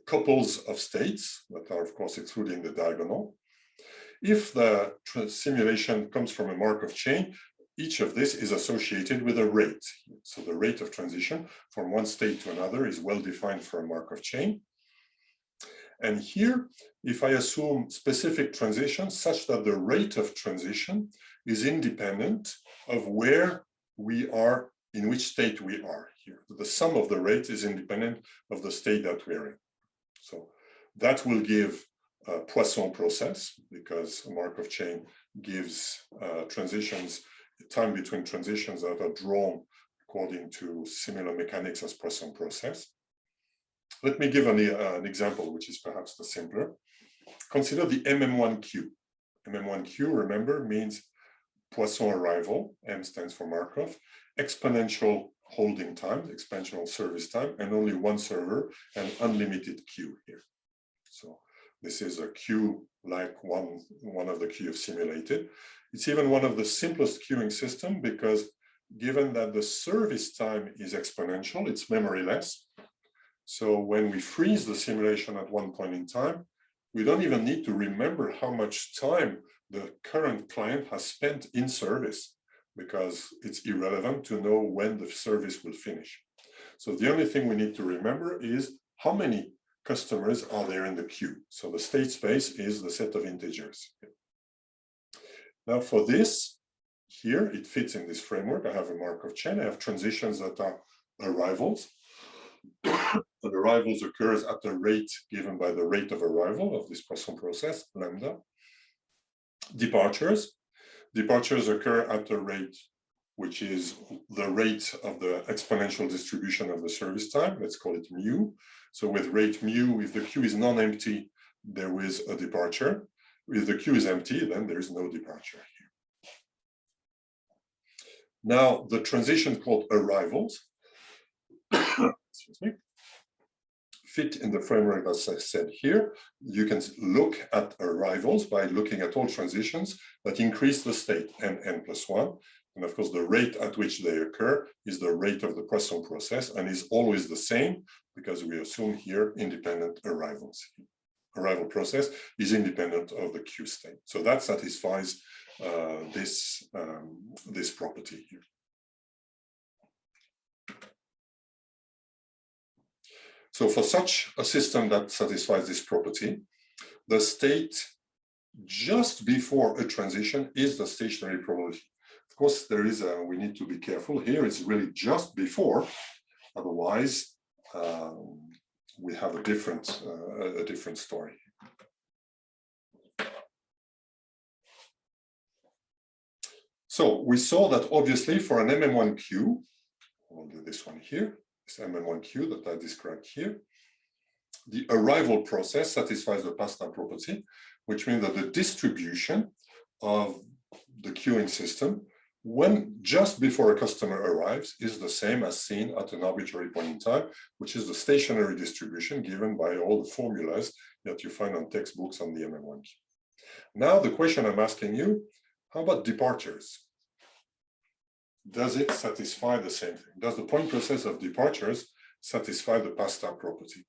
couples of states that are, of course, excluding the diagonal. If the simulation comes from a Markov chain, each of this is associated with a rate. So the rate of transition from one state to another is well defined for a Markov chain. And here, if I assume specific transitions such that the rate of transition is independent of where we are, in which state we are here. The sum of the rate is independent of the state that we're in. So that will give a Poisson process, because a Markov chain gives transitions, time between transitions that are drawn according to similar mechanics as Poisson process. Let me give an example, which is perhaps the simpler. Consider the MM1Q. MM1Q, remember, means Poisson arrival, M stands for Markov, exponential holding time, exponential service time, and only one server, and unlimited queue here. So this is a queue like one of the queue simulated. It's even one of the simplest queuing system, because given that the service time is exponential, it's memoryless. So when we freeze the simulation at one point in time, we don't even need to remember how much time the current client has spent in service, because it's irrelevant to know when the service will finish. So the only thing we need to remember is how many customers are there in the queue. So the state space is the set of integers. Now for this, here it fits in this framework. I have a Markov chain. I have transitions that are arrivals. The arrivals occurs at the rate given by the rate of arrival of this Poisson process, lambda. Departures occur at a rate which is the rate of the exponential distribution of the service time. Let's call it mu. So with rate mu, if the queue is non-empty, there is a departure. If the queue is empty, then there is no departure here. Now, the transition called arrivals excuse me, fit in the framework as I said here. You can look at arrivals by looking at all transitions that increase the state n+1. And of course, the rate at which they occur is the rate of the Poisson process, and is always the same because we assume here independent arrivals. arrival process is independent of the queue state. So that satisfies this property here. So for such a system that satisfies this property, the state just before a transition is the stationary probability. Of course, there is we need to be careful here. It's really just before, otherwise we have a different story. So we saw that obviously for an MM1 queue, I'll do this one here, this MM1 queue that I described here, the arrival process satisfies the pastime property, which means that the distribution of the queuing system when just before a customer arrives is the same as seen at an arbitrary point in time, which is the stationary distribution given by all the formulas that you find on textbooks on the MM1 queue. Now the question I'm asking you, how about departures? Does it satisfy the same thing? Does the point process of departures satisfy the pastime property?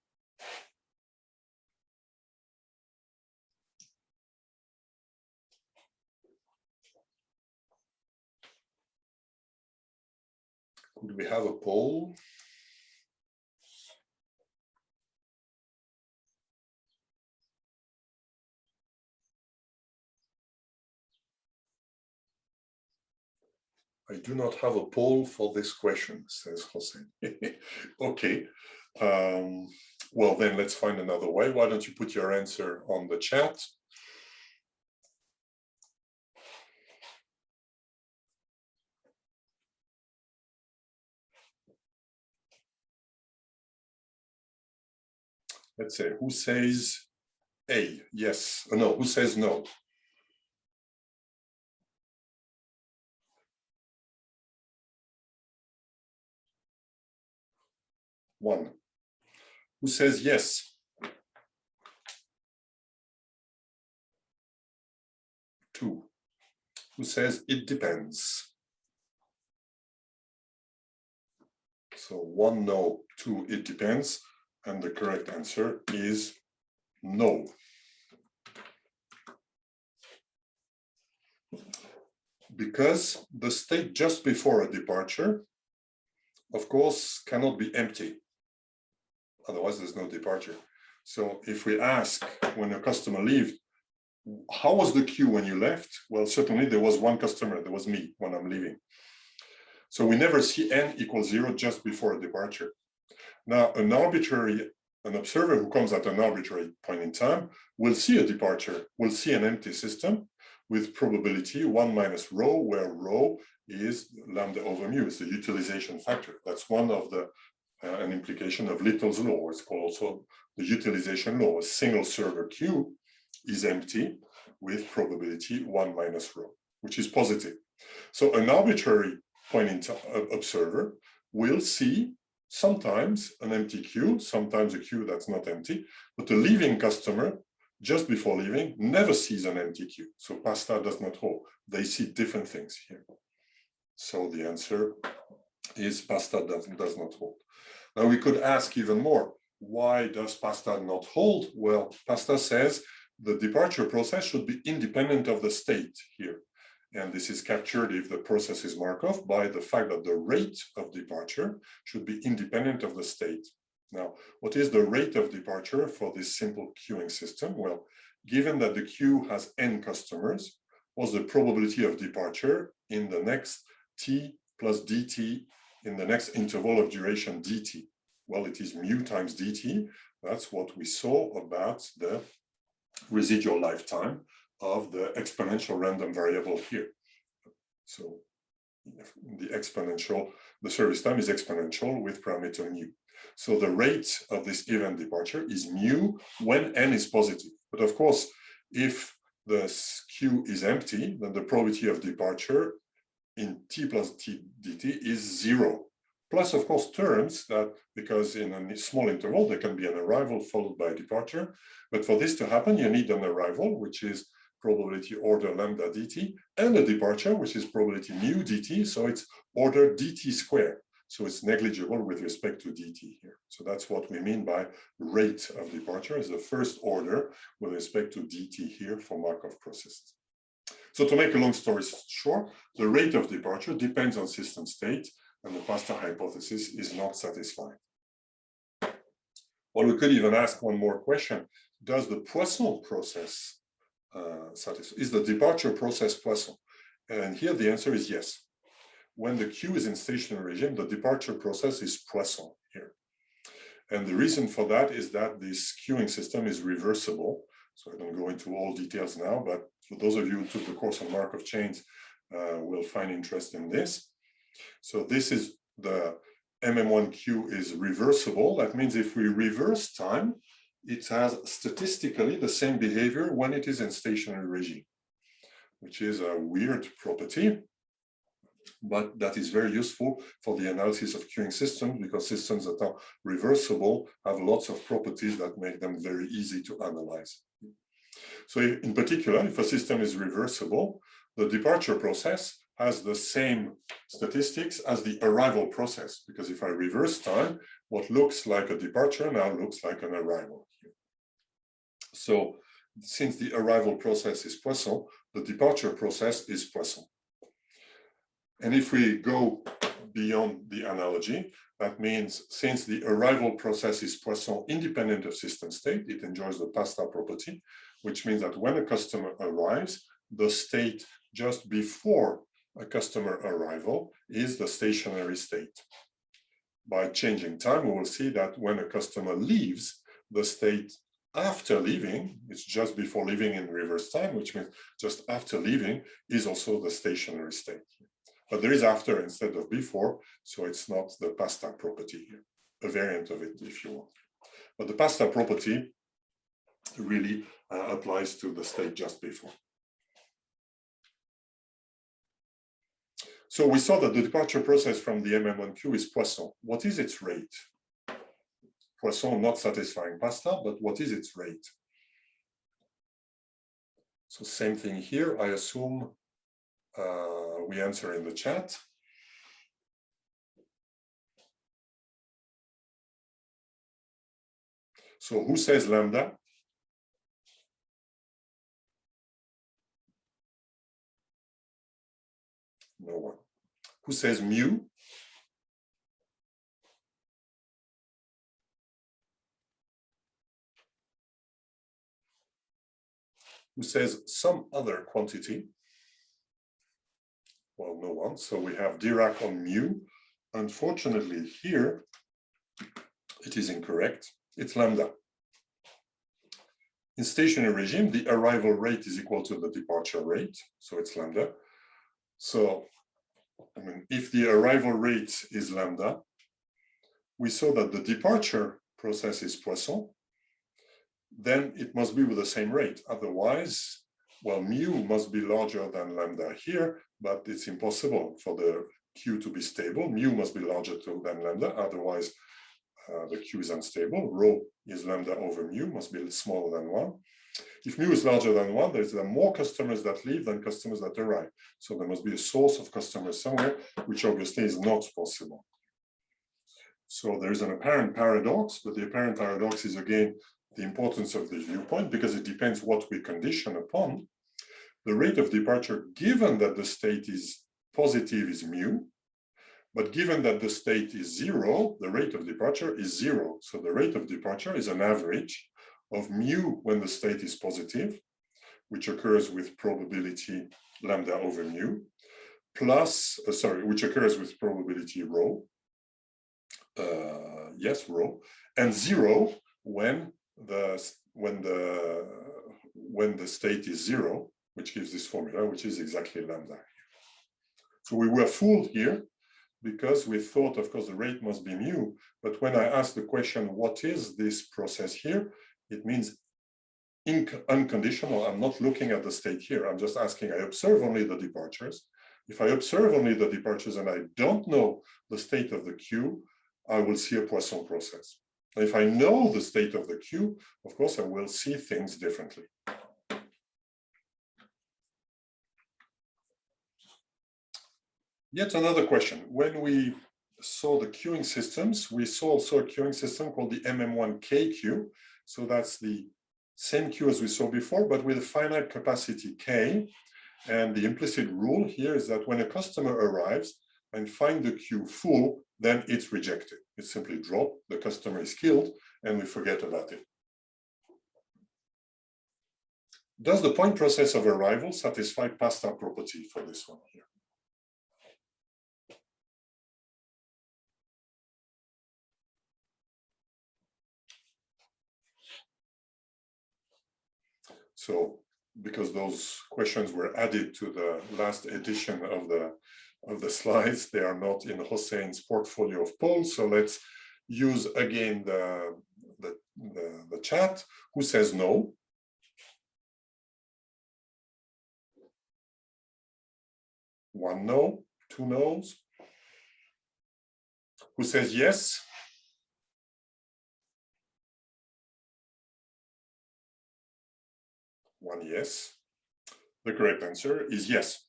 Could we have a poll? I do not have a poll for this question, says Jose. Okay. Well, then let's find another way. Why don't you put your answer on the chat? Let's say, who says A? Yes. No, who says no? One. Who says yes? Two. Who says it depends? So one no, two it depends, and the correct answer is no. Because the state just before a departure, of course, cannot be empty. Otherwise, there's no departure. So if we ask when a customer leaves, how was the queue when you left? Well, certainly there was one customer, there was me when I'm leaving. So we never see n equals 0 just before a departure. Now, an observer who comes at an arbitrary point in time will see a departure, will see an empty system with probability 1 minus rho, where rho is lambda over mu, is the utilization factor. That's one of the an implication of Little's law. It's called also the utilization law. A single server queue is empty with probability 1 minus rho, which is positive. So an arbitrary point in time observer will see sometimes an empty queue, sometimes a queue that's not empty, but the leaving customer just before leaving never sees an empty queue. So pasta does not hold. They see different things here. So the answer is pasta does not hold. Now we could ask even more, why does pasta not hold? Well, pasta says the departure process should be independent of the state here. And this is captured if the process is Markov by the fact that the rate of departure should be independent of the state. Now, what is the rate of departure for this simple queuing system? Well, given that the queue has n customers, what's the probability of departure in the next t plus dt in the next interval of duration dt? Well, it is mu times dt. That's what we saw about the residual lifetime of the exponential random variable here. So the service time is exponential with parameter mu. So the rate of this event departure is mu when n is positive. But of course, if the queue is empty, then the probability of departure in t plus t dt is 0. Plus, of course, terms that, because in a small interval, there can be an arrival followed by a departure. But for this to happen, you need an arrival, which is probability order lambda dt, and a departure, which is probability mu dt. So it's order dt squared. so it's negligible with respect to dt here. So that's what we mean by rate of departure, is the first order with respect to dt here for Markov processes. So to make a long story short, the rate of departure depends on system state, and the pasta hypothesis is not satisfied. Well, we could even ask one more question. Does the Poisson process satisfy? Is the departure process Poisson? And here the answer is yes. When the queue is in stationary regime, the departure process is Poisson here. And the reason for that is that this queuing system is reversible. So I don't go into all details now, but for those of you who took the course on Markov chains, will find interest in this. So this is the MM1Q is reversible. That means if we reverse time, it has statistically the same behavior when it is in stationary regime, which is a weird property, but that is very useful for the analysis of queuing systems, because systems that are reversible have lots of properties that make them very easy to analyze. So in particular, if a system is reversible, the departure process has the same statistics as the arrival process, because if I reverse time, what looks like a departure now looks like an arrival here. So since the arrival process is Poisson, the departure process is Poisson. And if we go beyond the analogy, that means since the arrival process is Poisson independent of system state, it enjoys the pasta property, which means that when a customer arrives, the state just before a customer arrival is the stationary state. By changing time, we will see that when a customer leaves, the state after leaving, it's just before leaving in reverse time, which means just after leaving is also the stationary state. But there is after instead of before, so it's not the pasta property here, a variant of it if you want. But the pasta property really applies to the state just before. So we saw that the departure process from the MM1Q is Poisson. What is its rate? Poisson not satisfying pasta, but what is its rate? So same thing here, I assume we answer in the chat. So who says lambda? No one. Who says mu? Who says some other quantity? Well, no one. So we have Dirac on mu. Unfortunately, here it is incorrect. It's lambda. In stationary regime, the arrival rate is equal to the departure rate, so it's lambda. So, I mean, if the arrival rate is lambda, we saw that the departure process is Poisson, then it must be with the same rate. Otherwise, well, mu must be larger than lambda here, but it's impossible for the Q to be stable. Mu must be larger than lambda, otherwise the Q is unstable. Rho is lambda over mu, must be smaller than 1. If mu is larger than 1, there are more customers that leave than customers that arrive. So there must be a source of customers somewhere, which obviously is not possible. So there is an apparent paradox, but the apparent paradox is again the importance of the viewpoint, because it depends what we condition upon. The rate of departure, given that the state is positive, is mu, but given that the state is 0, the rate of departure is 0. So the rate of departure is an average of mu when the state is positive, which occurs with probability lambda over mu, plus, which occurs with probability rho, rho, and 0 when the state is 0, which gives this formula, which is exactly lambda. So we were fooled here because we thought, of course, the rate must be mu. But when I asked the question, what is this process here? It means unconditional. I'm not looking at the state here. I'm just asking, I observe only the departures. If I observe only the departures and I don't know the state of the queue, I will see a Poisson process. If I know the state of the queue, of course, I will see things differently. Yet another question. When we saw the queuing systems, we saw also a queuing system called the MM1K queue. So that's the same queue as we saw before, but with a finite capacity K. And the implicit rule here is that when a customer arrives and finds the queue full, then it's rejected. It's simply dropped, the customer is killed, and we forget about it. Does the point process of arrival satisfy passed-out property for this one here? So, because those questions were added to the last edition of the slides, they are not in Hossein's portfolio of polls. So let's use again the chat. Who says no? One no, two no's. Who says yes? One yes. The correct answer is yes.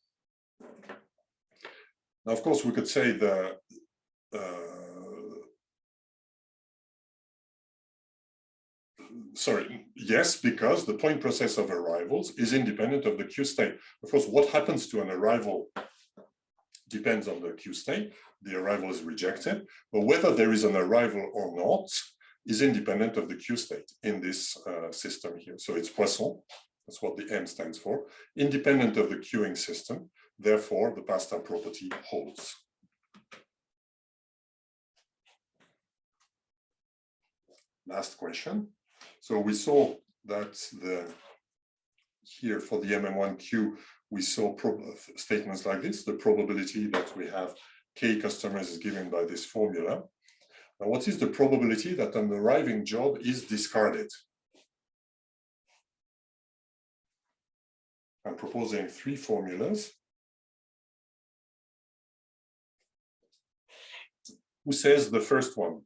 Now, of course, we could say yes, because the point process of arrivals is independent of the queue state. Of course, what happens to an arrival depends on the queue state. The arrival is rejected, but whether there is an arrival or not is independent of the queue state in this system here. So it's Poisson, that's what the M stands for, independent of the queuing system. Therefore, the passed-out property holds. Last question. So we saw that here for the MM1Q, we saw statements like this. The probability that we have K customers is given by this formula. Now, what is the probability that an arriving job is discarded? I'm proposing three formulas. Who says the first one?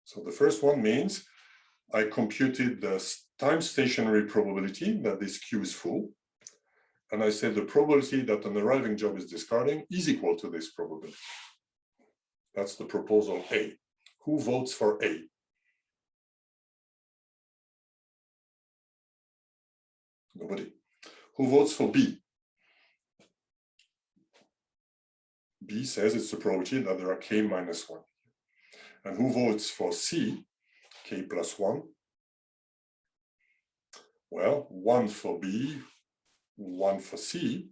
So the first one means I computed the time stationary probability that this queue is full. And I said the probability that an arriving job is discarding is equal to this probability. That's the proposal A. Who votes for A? Nobody. Who votes for B? B says it's the probability that there are K minus 1. And who votes for C? K plus 1. Well, 1 for B, 1 for C.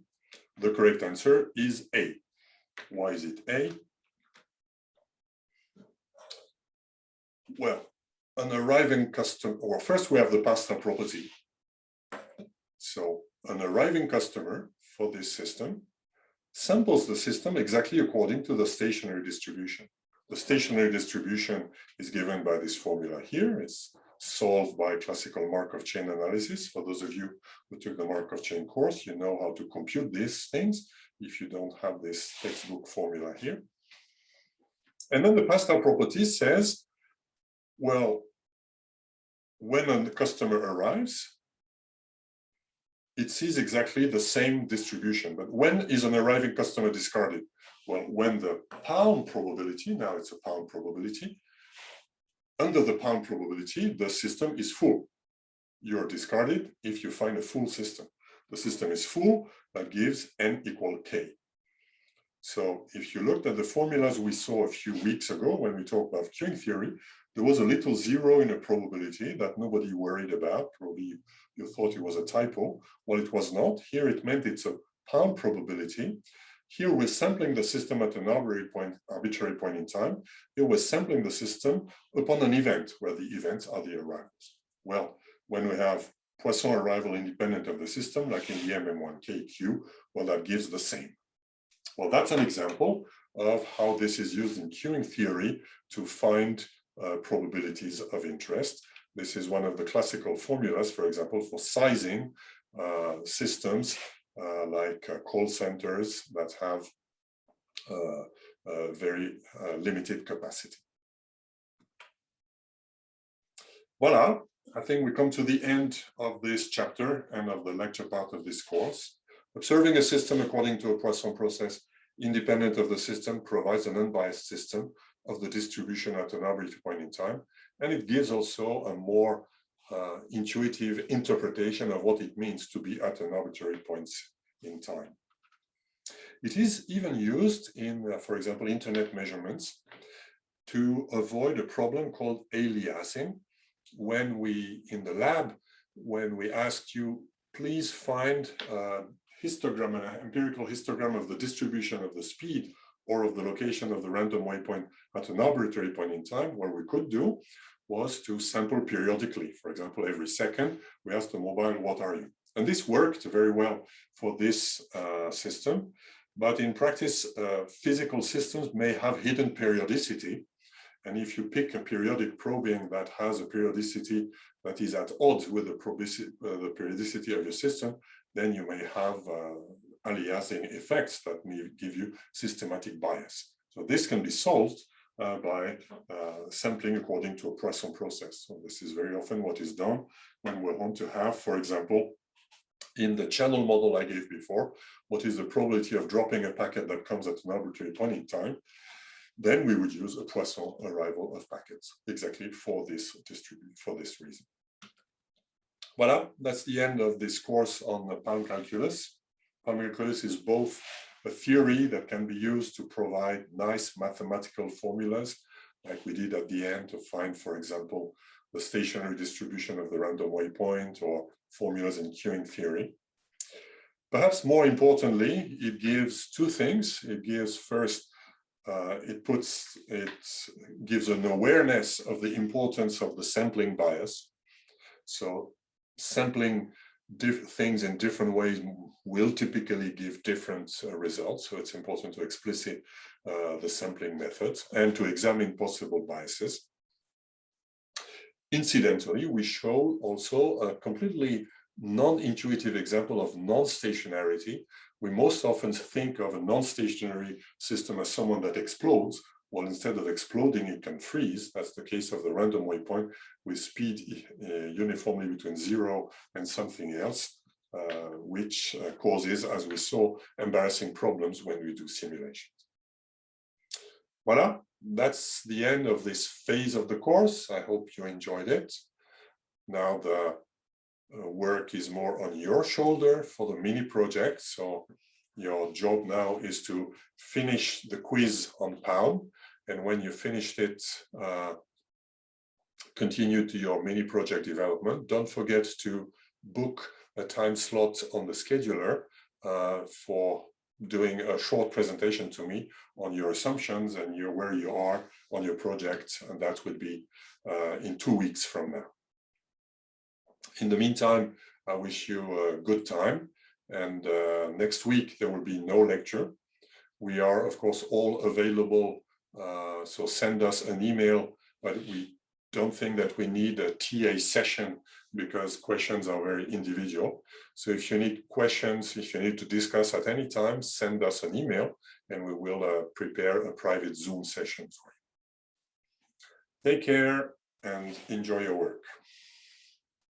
The correct answer is A. Why is it A? Well, an arriving customer, or first we have the passed-out property. So an arriving customer for this system samples the system exactly according to the stationary distribution. The stationary distribution is given by this formula here. It's solved by classical Markov chain analysis. For those of you who took the Markov chain course, you know how to compute these things if you don't have this textbook formula here. And then the passed-out property says, well, when a customer arrives, it sees exactly the same distribution. But when is an arriving customer discarded? Well, when the pound probability, now it's a pound probability, under the pound probability, the system is full. You're discarded if you find a full system. The system is full, that gives n equal k. So if you looked at the formulas we saw a few weeks ago when we talked about queuing theory, there was a little zero in a probability that nobody worried about. Probably you thought it was a typo. Well, it was not. Here it meant it's a pound probability. Here we're sampling the system at an arbitrary point in time. Here we're sampling the system upon an event where the events are the arrivals. Well, when we have Poisson arrival independent of the system, like in the MM1K queue, well, that gives the same. Well, that's an example of how this is used in queuing theory to find probabilities of interest. This is one of the classical formulas, for example, for sizing systems like call centers that have very limited capacity. Voila, I think we come to the end of this chapter and of the lecture part of this course. Observing a system according to a Poisson process independent of the system provides an unbiased system of the distribution at an arbitrary point in time, and it gives also a more intuitive interpretation of what it means to be at an arbitrary point in time. It is even used in, for example, internet measurements to avoid a problem called aliasing. When we, in the lab, when we asked you, please find a histogram, an empirical histogram of the distribution of the speed or of the location of the random waypoint at an arbitrary point in time, what we could do was to sample periodically. For example, every second, we asked the mobile, what are you? And this worked very well for this system. But in practice, physical systems may have hidden periodicity. And if you pick a periodic probing that has a periodicity that is at odds with the periodicity of your system, then you may have aliasing effects that may give you systematic bias. So this can be solved by sampling according to a Poisson process. So this is very often what is done when we want to have, for example, in the channel model I gave before, what is the probability of dropping a packet that comes at an arbitrary point in time? Then we would use a Poisson arrival of packets exactly for this reason. Voila, that's the end of this course on Palm calculus. Palm calculus is both a theory that can be used to provide nice mathematical formulas, like we did at the end to find, for example, the stationary distribution of the random waypoint, or formulas in queuing theory. Perhaps more importantly, it gives two things. It gives first, it gives an awareness of the importance of the sampling bias. So sampling things in different ways will typically give different results. So it's important to explicit the sampling methods and to examine possible biases. Incidentally, we show also a completely non-intuitive example of non-stationarity. We most often think of a non-stationary system as someone that explodes. Well, instead of exploding, it can freeze. That's the case of the random waypoint with speed uniformly between 0 and something else, which causes, as we saw, embarrassing problems when we do simulations. Voila, that's the end of this phase of the course. I hope you enjoyed it. Now the work is more on your shoulder for the mini project. So your job now is to finish the quiz on Palm. And when you finished it, continue to your mini project development. Don't forget to book a time slot on the scheduler for doing a short presentation to me on your assumptions and where you are on your project. And that would be in 2 weeks from now. In the meantime, I wish you a good time. And next week, there will be no lecture. We are, of course, all available. So send us an email, but we don't think that we need a TA session because questions are very individual. So if you need questions, if you need to discuss at any time, send us an email and we will prepare a private Zoom session for you. Take care and enjoy your work.